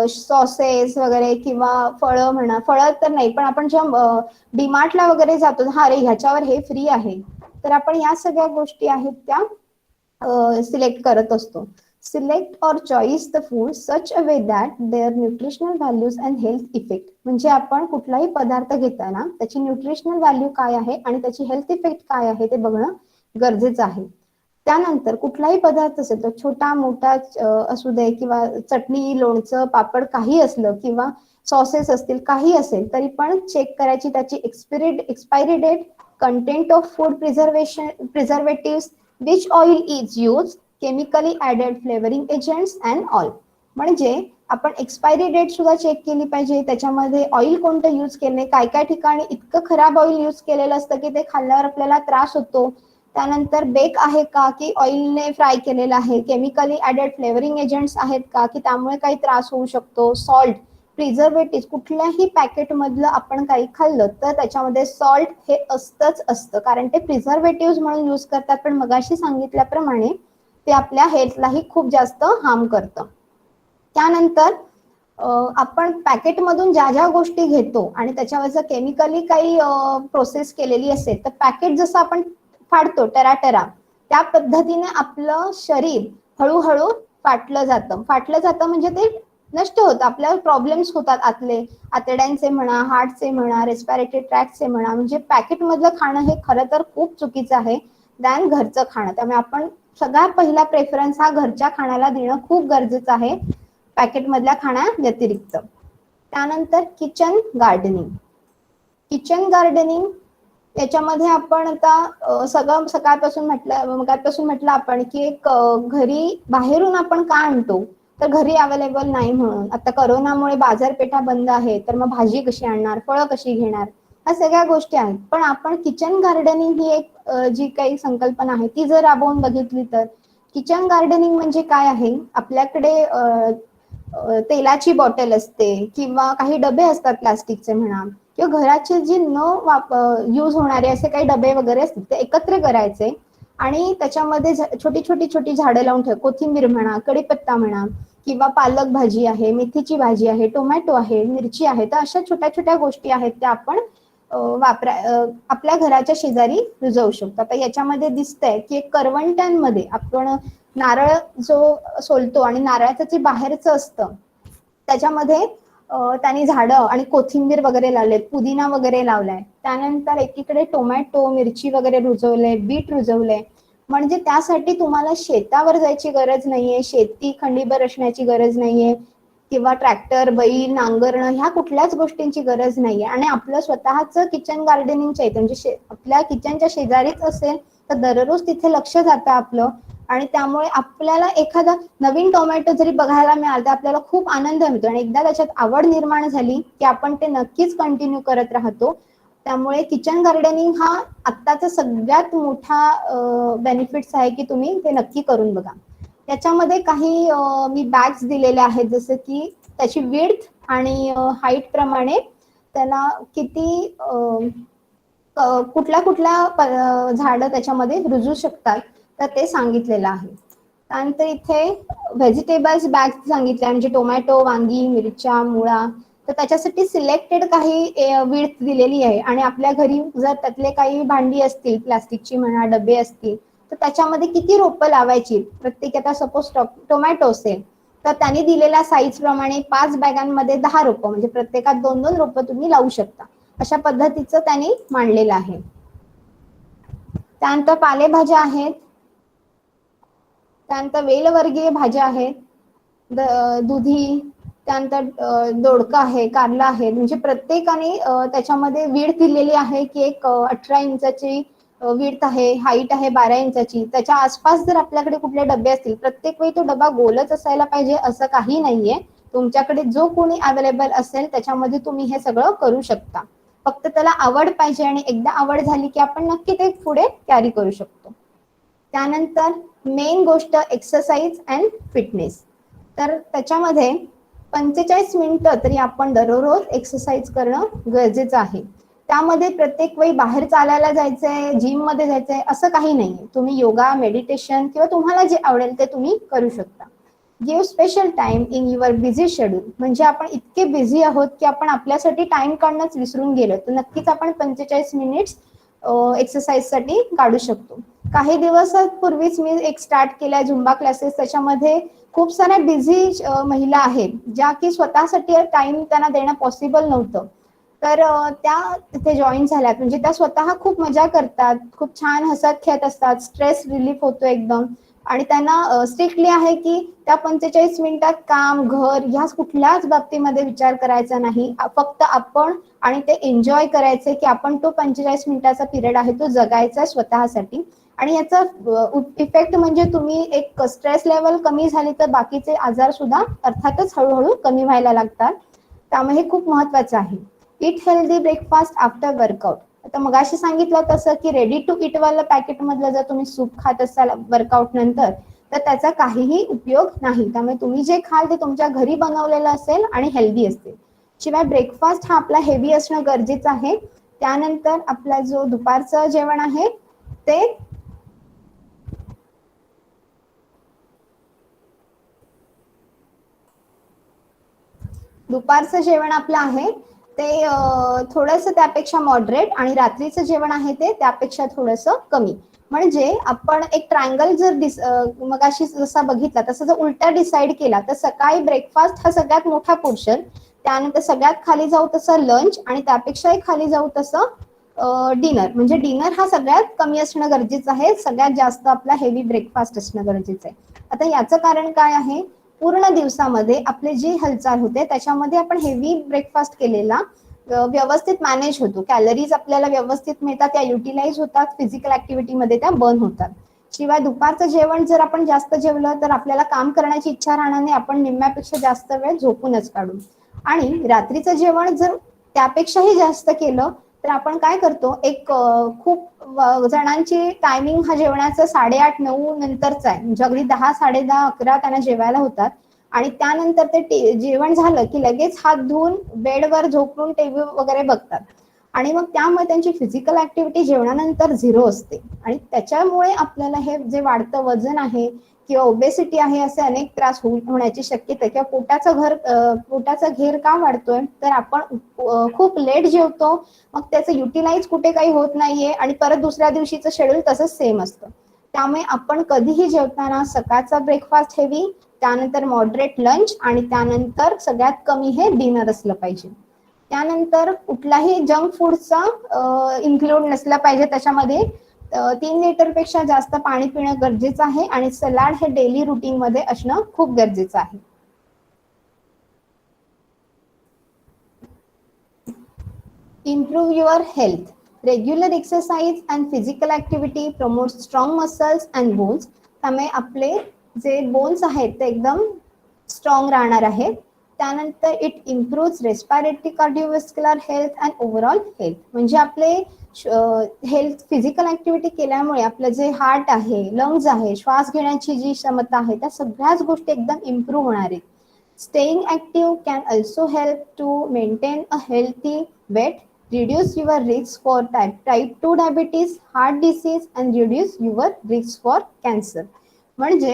सॉसेस वगैरे किंवा फळं म्हणा, फळं तर नाही, पण आपण जेव्हा डीमार्टला वगैरे जातो, हा रे ह्याच्यावर हे फ्री आहे, तर आपण या सगळ्या गोष्टी आहेत त्या सिलेक्ट करत असतो. Select or choice the food such a way that their nutritional values and health effect. म्हणजे आपण कुठलाही पदार्थ घेताना त्याची न्यूट्रिशनल व्हॅल्यू काय आहे आणि त्याची हेल्थ इफेक्ट काय आहे ते बघणं गरजेचं आहे. त्यानंतर कुठलाही पदार्थ असेल तो छोटा मोठा असू दे किंवा चटणी, लोणचं, पापड काही असलं किंवा सॉसेस असतील, काही असेल तरी पण चेक करायची त्याची expiry date, content of food preservative, which oil is use, chemically added flavouring agents and all. म्हणजे आपण एक्सपायरी डेट सुद्धा चेक केली पाहिजे, त्याच्यामध्ये ऑइल कोणतं यूज केलंय, काय काय ठिकाणी इतकं खराब ऑइल यूज केलेलं असतं की ते खाल्ल्यावर आपल्याला त्रास होतो. त्यानंतर बेक आहे का की ऑइलने फ्राय केलेलं आहे, केमिकली ऍडेड फ्लेवरिंग एजंट्स आहेत का की त्यामुळे काही त्रास होऊ शकतो, सॉल्ट, प्रिझर्वेटिव्ह, कुठल्याही पॅकेट मधलं आपण काही खाल्लं तर त्याच्यामध्ये सॉल्ट हे असतंच असतं, कारण ते प्रिझर्वेटिव्ह म्हणून यूज करतात, पण मगाशी सांगितल्याप्रमाणे ते आपल्या हेल्थलाही खूप जास्त हार्म करतं. त्यानंतर आपण पॅकेटमधून ज्या ज्या गोष्टी घेतो आणि त्याच्यावर जर केमिकली काही प्रोसेस केलेली असेल तर पॅकेट जसं आपण फाडतो टराटरा, त्या पद्धतीने आपलं शरीर हळूहळू फाटलं जातं म्हणजे ते नष्ट होतं, आपल्याला प्रॉब्लेम्स होतात आतड्यांचे म्हणा, हार्टचे म्हणा, रेस्पिरेटरी ट्रॅक्टचे म्हणा. म्हणजे पॅकेट मधलं खाणं हे खरं तर खूप चुकीचं आहे दॅन घरचं खाणं. त्यामुळे आपण सगळ्यात पहिला प्रेफरन्स हा घरच्या खाण्याला देणं खूप गरजेचं आहे पॅकेट मधल्या खाण्या व्यतिरिक्त. त्यानंतर किचन गार्डनिंग याच्यामध्ये आपण आता सगळं मगापासून म्हटलं आपण की एक घरी बाहेरून आपण का आणतो तर घरी अवेलेबल नाही म्हणून. आता करोनामुळे बाजारपेठा बंद आहे तर मग भाजी कशी आणणार, फळं कशी घेणार, ह्या सगळ्या गोष्टी आहेत. पण आपण किचन गार्डनिंग ही एक जी काही संकल्पना आहे ती जर राबवून बघितली तर किचन गार्डनिंग म्हणजे काय आहे, आपल्याकडे तेलाची बॉटल असते किंवा काही डबे असतात प्लास्टिकचे म्हणा किंवा घराचे जे यूज होणारे असे काही डबे वगैरे असतात ते एकत्र करायचे आणि त्याच्यामध्ये छोटी झाडं लावून ठेव, कोथिंबीर म्हणा, कढीपत्ता म्हणा किंवा पालक भाजी आहे, मेथीची भाजी आहे, टोमॅटो आहे, मिरची आहे, तर अशा छोट्या छोट्या गोष्टी आहेत त्या आपण आपल्या घराच्या शेजारी रुजवू शकतो. आता याच्यामध्ये दिसतंय की करवंट्यांमध्ये आपण नारळ जो सोलतो आणि नारळाचं जे बाहेरचं असतं त्याच्यामध्ये त्यांनी झाडं आणि कोथिंबीर वगैरे लावलेत, पुदिना वगैरे लावलाय. त्यानंतर एकीकडे टोमॅटो, मिरची वगैरे रुजवले, बीट रुजवले. म्हणजे त्यासाठी तुम्हाला शेतावर जायची गरज नाहीये, शेती खंडीभर असण्याची गरज नाहीये किंवा ट्रॅक्टर, बैल, नांगरणं ह्या कुठल्याच गोष्टींची गरज नाहीये आणि आपलं स्वतःचं किचन गार्डनिंगच्या इथे म्हणजे आपल्या किचनच्या शेजारीच असेल तर दररोज तिथे लक्ष जातं आपलं आणि त्यामुळे आपल्याला एखादा नवीन टोमॅटो जरी बघायला मिळाला तर आपल्याला खूप आनंद मिळतो आणि एकदा त्याच्यात आवड निर्माण झाली की आपण ते नक्कीच कंटिन्यू करत राहतो. त्यामुळे किचन गार्डनिंग हा आत्ताचा सगळ्यात मोठा बेनिफिट्स आहे की तुम्ही ते नक्की करून बघा. त्याच्यामध्ये काही मी बॅग्स दिलेल्या आहेत जसं की त्याची विड्थ आणि हाईट प्रमाणे त्याला किती कुठल्या झाडं त्याच्यामध्ये रुजू शकतात तर ते सांगितलेलं आहे. त्यानंतर इथे व्हेजिटेबल्स बॅग सांगितल्या म्हणजे टोमॅटो, वांगी, मिरच्या, मुळा, तर त्याच्यासाठी सिलेक्टेड काही विड्थ दिलेली आहे आणि आपल्या घरी जर त्यातले काही भांडी असतील प्लास्टिकची म्हणा, डबे असतील तर त्याच्यामध्ये किती रोपं लावायची, प्रत्येक आता सपोज टोमॅटो असेल तर त्यांनी दिलेल्या साईज प्रमाणे 5 बॅगांमध्ये 10 रोपं म्हणजे प्रत्येकात 2-2 रोपं तुम्ही लावू शकता, अशा पद्धतीचं त्यांनी मांडलेलं आहे. त्यानंतर पालेभाज्या आहेत, त्यानंतर वेलवर्गीय भाज्या आहेत, दुधी, त्यानंतर दोडका आहे, कारला आहे, म्हणजे प्रत्येकाने त्याच्यामध्ये विड्थ दिलेली आहे की एक 18 इंचाची विड्थ आहे, हाईट आहे 12 इंचाची. त्याच्या आसपास जर आपल्याकडे कुठले डबे असतील, प्रत्येक वेळी तो डबा गोलच असायला पाहिजे असं काही नाहीये. तुमच्याकडे जो कोणी अवेलेबल असेल त्याच्यामध्ये तुम्ही हे सगळं करू शकता. फक्त त्याला आवड पाहिजे आणि एकदा आवड झाली की आपण नक्की ते पुढे कॅरी करू शकतो. त्यानंतर मेन गोष्ट एक्सरसाइज अँड फिटनेस. तर त्याच्यामध्ये 45 मिनिटं तरी आपण दररोज एक्सरसाइज करणं गरजेचं आहे. त्यामध्ये प्रत्येक वेळी बाहेर चालायला जायचंय, जिम मध्ये जायचंय असं काही नाहीये. तुम्ही योगा, मेडिटेशन किंवा तुम्हाला जे आवडेल ते तुम्ही करू शकता. Give special time in your busy schedule. म्हणजे आपण इतके बिझी आहोत की आपण आपल्यासाठी टाइम काढणंच विसरून गेलो, तर नक्कीच आपण 45 मिनिट्स एक्सरसाइज साठी काढू शकतो. काही दिवसांपूर्वीच मी एक स्टार्ट केल्या झुंबा क्लासेस. त्याच्यामध्ये खूप साऱ्या बिझी महिला आहेत ज्या की स्वतःसाठी टाइम त्यांना देणं पॉसिबल नव्हतं, तर त्या तिथे जॉईन झाल्यात. म्हणजे त्या स्वतः खूप मजा करतात, खूप छान हसत खेळत असतात, स्ट्रेस रिलीफ होतो एकदम. आणि त्यांना स्ट्रिक्टली आहे की त्या 45 मिनिटात काम, घर ह्या कुठल्याच बाबतीमध्ये विचार करायचा नाही. फक्त आपण आणि ते एन्जॉय करायचे की आपण तो 45 मिनिटाचा पिरियड आहे तो जगायचा स्वतःसाठी. आणि याचा इफेक्ट म्हणजे तुम्ही एक स्ट्रेस लेवल कमी झाली तर बाकीचे आजार सुद्धा अर्थातच हळूहळू कमी व्हायला लागतात. त्यामुळे हे खूप महत्वाचं आहे. It healthy breakfast after workout. आता मगाशी सांगितलं तसं की रेडी टू इट वाला पॅकेट मधलं जर तुम्ही सूप खात असाल वर्कआउट नंतर तर त्याचा काहीही उपयोग नाही. त्यामुळे तुम्ही जे खाल ते तुमच्या घरी बनवलेलं असेल आणि हेल्दी असेल. शिवाय ब्रेकफास्ट हा आपला हेवी असणं गरजेचं आहे. त्यानंतर आपला जो दुपारचं जेवण आहे ते दुपारचं जेवण आपलं आहे ते थोडंसं त्यापेक्षा मॉडरेट आणि रात्रीचं जेवण आहे ते त्यापेक्षा थोडंसं कमी. म्हणजे आपण एक ट्रायंगल जर मगाशी जसा बघितला तसं जर उलटा डिसाईड केला तर सकाळी ब्रेकफास्ट हा सगळ्यात मोठा पोर्शन, त्यानंतर सगळ्यात खाली जाऊ तसं लंच आणि त्यापेक्षाही खाली जाऊ तसं डिनर. म्हणजे डिनर हा सगळ्यात कमी असणं गरजेचं आहे, सगळ्यात जास्त आपला हेवी ब्रेकफास्ट असणं गरजेचं आहे. आता याचं कारण काय आहे, पूर्ण दिवसामध्ये आपले जी हालचाल होते त्याच्यामध्ये आपण हेवी ब्रेकफास्ट केलेला व्यवस्थित मॅनेज होतो. कॅलरीज आपल्याला व्यवस्थित मिळतात, त्या युटिलाइज होतात, फिजिकल ऍक्टिव्हिटीमध्ये त्या बर्न होतात. शिवाय दुपारचं जेवण जर आपण जास्त जेवलं तर आपल्याला काम करण्याची इच्छा राहणार नाही, आपण निम्म्यापेक्षा जास्त वेळ झोपूनच काढू. आणि रात्रीचं जेवण जर त्यापेक्षाही जास्त केलं तर आपण काय करतो, एक खूप जणांची टायमिंग हा जेवणाचा 8:30-9 नंतरचा आहे. म्हणजे अगदी 10, 10:30, 11 त्यांना जेवायला होतात आणि त्यानंतर ते जेवण झालं की लगेच हात धुवून बेडवर झोपून टीव्ही वगैरे बघतात. आणि मग त्यामुळे त्यांची फिजिकल ऍक्टिव्हिटी जेवणानंतर झिरो असते आणि त्याच्यामुळे आपल्याला हे जे वाढतं वजन आहे किंवा ओबेसिटी आहे असे अनेक त्रास होण्याची शक्यता किंवा पोटाचा घेर का वाढतोय तर आपण खूप लेट जेवतो, मग त्याचं युटिलाइज कुठे काही होत नाहीये आणि परत दुसऱ्या दिवशीचं शेड्यूल तसंच सेम असतं. त्यामुळे आपण कधीही जेवताना सकाळचा ब्रेकफास्ट हेवी, त्यानंतर मॉडरेट लंच आणि त्यानंतर सगळ्यात कमी हे डिनर असलं पाहिजे. त्यानंतर कुठलाही जंक फूडचा इन्क्लूड नसला पाहिजे त्याच्यामध्ये. 3 लिटरपेक्षा जास्त पाणी पिणं गरजेचं आहे आणि सलाड हे डेली रुटीन मध्ये असणं खूप गरजेचं आहे. Improve your health. Regular exercise and physical activity promotes strong muscles and bones. त्यामुळे आपले जे बोन्स आहेत ते एकदम स्ट्रॉंग राहणार आहेत. त्यानंतर it improve respiratory, cardiovascular health and overall health. म्हणजे आपले हेल्थ फिजिकल ऍक्टिव्हिटी केल्यामुळे आपलं जे हार्ट आहे, लंग्स आहे, श्वास घेण्याची जी क्षमता आहे त्या सगळ्याच गोष्टी एकदम इम्प्रूव्ह होणार आहेत. Staying active can also help to maintain a healthy weight, reduce your risk for type 2 diabetes, heart disease and reduce your risk for cancer. म्हणजे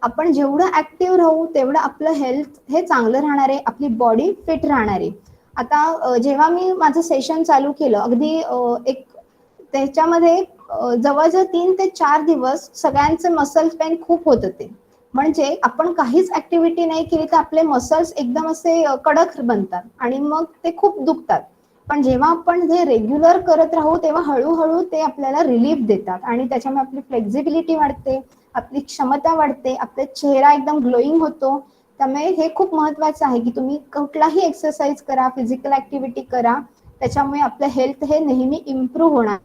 आपण जेवढं ऍक्टिव्ह राहू तेवढं आपलं हेल्थ हे चांगलं राहणार आहे, आपली बॉडी फिट राहणार आहे. आता जेव्हा मी माझं सेशन चालू केलं अगदी एक त्याच्यामध्ये जवळजवळ 3 ते 4 दिवस सगळ्यांचे मसल पेन खूप होत होते. म्हणजे आपण काहीच ऍक्टिव्हिटी नाही केली तर आपले मसल्स एकदम असे कडक बनतात आणि मग ते खूप दुखतात. पण जेव्हा आपण जे रेग्युलर करत राहू तेव्हा हळूहळू ते आपल्याला रिलीफ देतात आणि त्याच्यामुळे आपली फ्लेक्झिबिलिटी वाढते, आपली क्षमता वाढते, आपला चेहरा एकदम ग्लोईंग होतो. त्यामुळे हे खूप महत्वाचं आहे की तुम्ही कुठलाही एक्सरसाइज करा, फिजिकल ऍक्टिव्हिटी करा, त्याच्यामुळे आपलं हेल्थ हे नेहमी इम्प्रूव्ह होणार.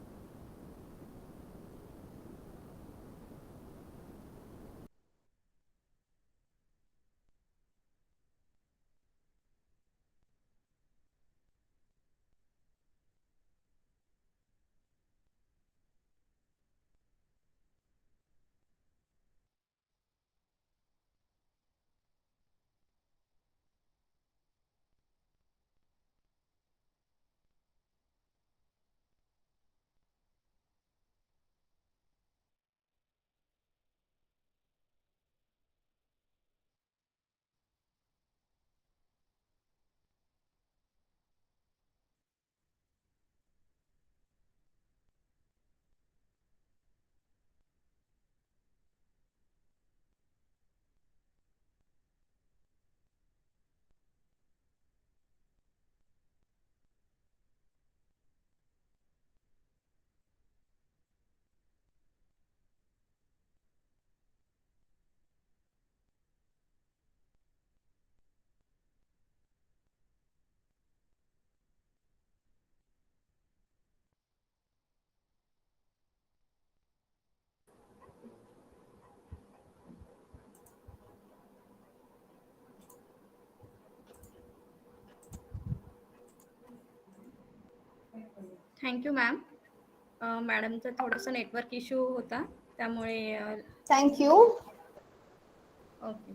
Thank you ma'am. मॅडमचा थोडंसं नेटवर्क इश्यू होता त्यामुळे thank you. Okay.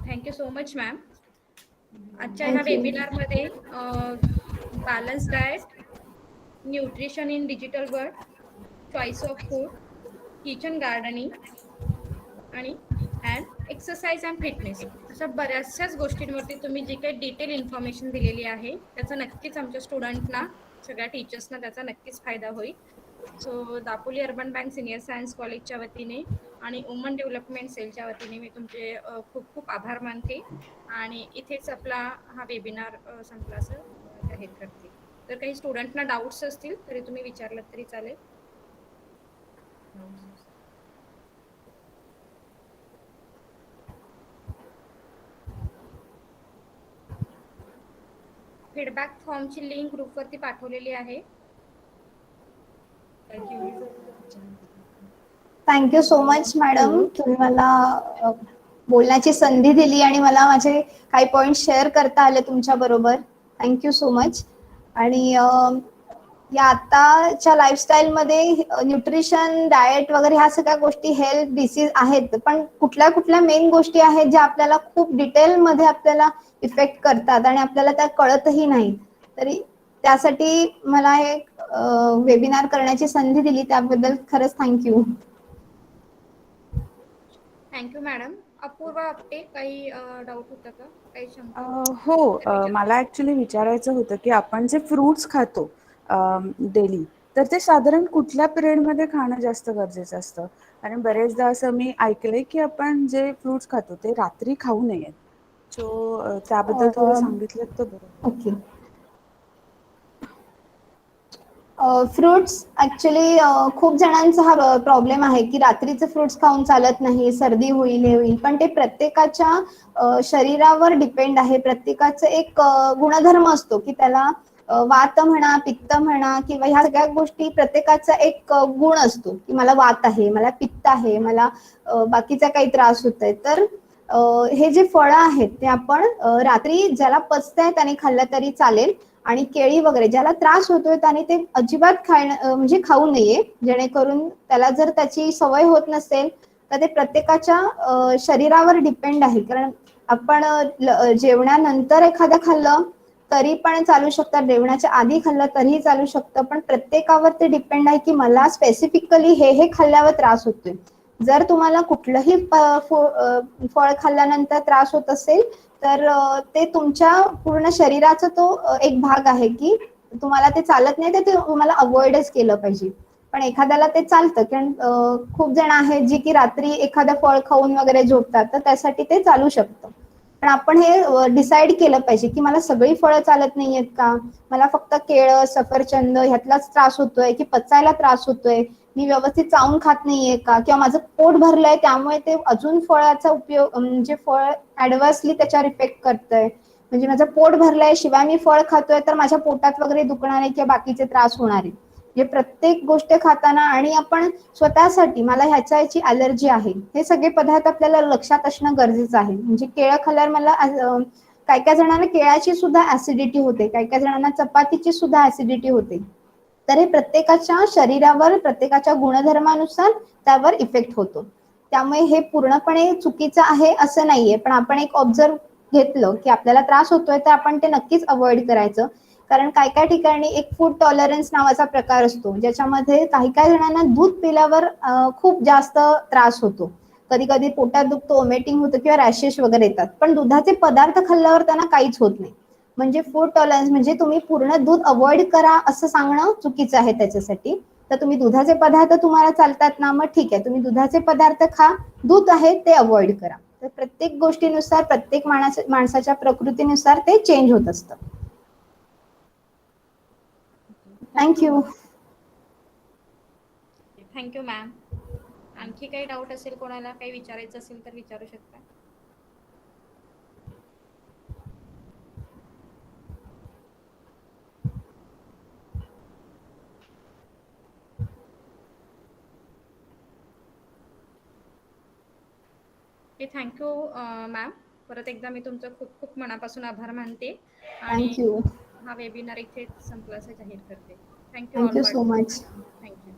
Thank you so much ma'am. आजच्या ह्या थँक्यू. वेबिनारमध्ये balance diet, nutrition in digital world, choice of food, kitchen gardening आणि एक्सरसाइज अँड फिटनेस अशा बऱ्याचशाच गोष्टींवरती तुम्ही जी काही डिटेल इन्फॉर्मेशन दिलेली आहे त्याचा नक्कीच आमच्या स्टुडंटना, सगळ्या टीचर्सना त्याचा नक्कीच फायदा होईल. So Dapoli urban bank senior science कॉलेजच्या वतीने आणि वुमन डेव्हलपमेंट सेलच्या वतीने मी तुमचे खूप खूप आभार मानते आणि इथेच आपला हा वेबिनार संपला असं जाहीर करते. जर काही स्टुडंटना डाऊट्स असतील तरी तुम्ही विचारलात तरी चालेल. फीडबॅक फॉर्मची लिंक ग्रुपवरती पाठवलेली आहे. Thank you so much madam. तुम्ही मला बोलण्याची संधी दिली आणि मला माझे काही पॉइंट शेअर करता आले तुमच्या बरोबर. Thank you so much. आणि या आताच्या लाईफस्टाईलमध्ये न्यूट्रिशन, डाएट वगैरे ह्या सगळ्या गोष्टी हेल्थ डिसीज आहेत, पण कुठल्या कुठल्या मेन गोष्टी आहेत ज्या आपल्याला खूप डिटेलमध्ये आपल्याला इफेक्ट करतात आणि आपल्याला त्या कळतही नाही. तरी त्यासाठी मला हे वेबिनार करण्याची संधी दिली त्याबद्दल खरंच thank you. Thank you madam. Apurva Apte, काही डाऊट होता का, काही शंका हो, तर विचारू मला ॲक्च्युली विचारायचं होतं की आपण जे फ्रुट्स खातो डेली, तर ते साधारण कुठल्या पिरियडमध्ये खाणं जास्त गरजेचं असतं? कारण बरेचदा असं मी ऐकलंय की आपण जे फ्रुट्स खातो ते रात्री खाऊ नयेत. सो त्याबद्दल थोडं सांगितलं तर बरं होईल. ओके. फ्रुट्स ॲक्च्युली खूप जणांचा हा प्रॉब्लेम आहे की रात्रीचे फ्रुट्स खाऊन चालत नाही, सर्दी होईल, हे होईल. पण ते प्रत्येकाच्या शरीरावर डिपेंड आहे. प्रत्येकाचं एक गुणधर्म असतो की त्याला वात म्हणा, पित्त म्हणा किंवा ह्या सगळ्या गोष्टी प्रत्येकाचा एक गुण असतो की मला वात आहे, मला पित्त आहे, मला बाकीचा काही त्रास होतोय. तर हे जे फळं आहेत ते आपण रात्री ज्याला पचतंय त्याने खाल्लं तरी चालेल. आणि केळी वगैरे ज्याला त्रास होतोय त्याने ते अजिबात म्हणजे खाऊ नये, जेणेकरून त्याला जर त्याची सवय होत नसेल तर ते प्रत्येकाच्या शरीरावर डिपेंड आहे. कारण आपण जेवणानंतर एखादं खाल्लं तरी पण चालू शकतं, जेवणाच्या आधी खाल्लं तरीही चालू शकतं, पण प्रत्येकावर ते डिपेंड आहे की मला स्पेसिफिकली हे खाल्ल्यावर त्रास होतोय. जर तुम्हाला कुठलंही फळ खाल्ल्यानंतर त्रास होत असेल तर ते तुमच्या पूर्ण शरीराचा तो एक भाग आहे की तुम्हाला ते चालत नाही, तर ते तुम्हाला अवॉइडच केलं पाहिजे. पण एखाद्याला ते चालतं, कारण खूप जण आहेत जी की रात्री एखादं फळ खाऊन वगैरे झोपतात, तर त्यासाठी ते चालू शकतं. पण आपण हे डिसाईड केलं पाहिजे की मला सगळी फळं चालत नाहीयेत का, मला फक्त केळं, सफरचंद ह्यातलाच त्रास होतोय की पचायला त्रास होतोय, मी व्यवस्थित चावून खात नाहीये का, किंवा माझं पोट भरलंय त्यामुळे ते अजून फळाचा उपयोग म्हणजे फळ ऍडव्हर्सली त्याच्यावर इफेक्ट करतंय. म्हणजे माझं पोट भरलंय शिवाय मी फळ खातोय तर माझ्या पोटात वगैरे दुखणार आहे किंवा बाकीचे त्रास होणार आहे. म्हणजे प्रत्येक गोष्ट खाताना आणि आपण स्वतःसाठी मला ह्याची ॲलर्जी आहे हे सगळे पदार्थ आपल्याला लक्षात असणं गरजेचं आहे. म्हणजे केळं खाल्ल्यावर मला काय काय जणांना केळाची सुद्धा ऍसिडिटी होते, काय काय जणांना चपातीची सुद्धा ऍसिडिटी होते. तर हे प्रत्येकाच्या शरीरावर, प्रत्येकाच्या गुणधर्मानुसार त्यावर इफेक्ट होतो. त्यामुळे हे पूर्णपणे चुकीचं आहे असं नाहीये, पण आपण एक ऑब्झर्व घेतलं की आपल्याला त्रास होतोय तर आपण ते नक्कीच अवॉइड करायचं. कारण काय काय ठिकाणी एक फूड टॉलरन्स नावाचा प्रकार असतो, ज्याच्यामध्ये काही काही जणांना दूध पिल्यावर खूप जास्त त्रास होतो. कधी कधी पोटात दुखतं, वॉमिटिंग होतं किंवा रॅशेस वगैरे येतात. पण दुधाचे पदार्थ खाल्ल्यावर त्यांना काहीच होत नाही. म्हणजे फूड टॉलरन्स म्हणजे तुम्ही पूर्ण दूध अवॉइड करा असं सांगणं चुकीचं आहे त्याच्यासाठी. तर तुम्ही दुधाचे पदार्थ तुम्हाला चालतात ना, मग ठीक आहे, तुम्ही दुधाचे पदार्थ खा, दूध आहे ते अवॉइड करा. तर प्रत्येक गोष्टीनुसार, प्रत्येक माणसाच्या प्रकृतीनुसार ते चेंज होत असतं. थँक्यू. Thank you ma'am. आणखी काही डाऊट असेल, कोणाला काही विचारायचं असेल तर विचारू शकता. Thank you ma'am. परत एकदा मी तुमचं खूप खूप मनापासून आभार मानते आणि थँक्यू. हा वेबिनार इथे संपला असं जाहीर करते. Thank you all thank you so much. Thank you.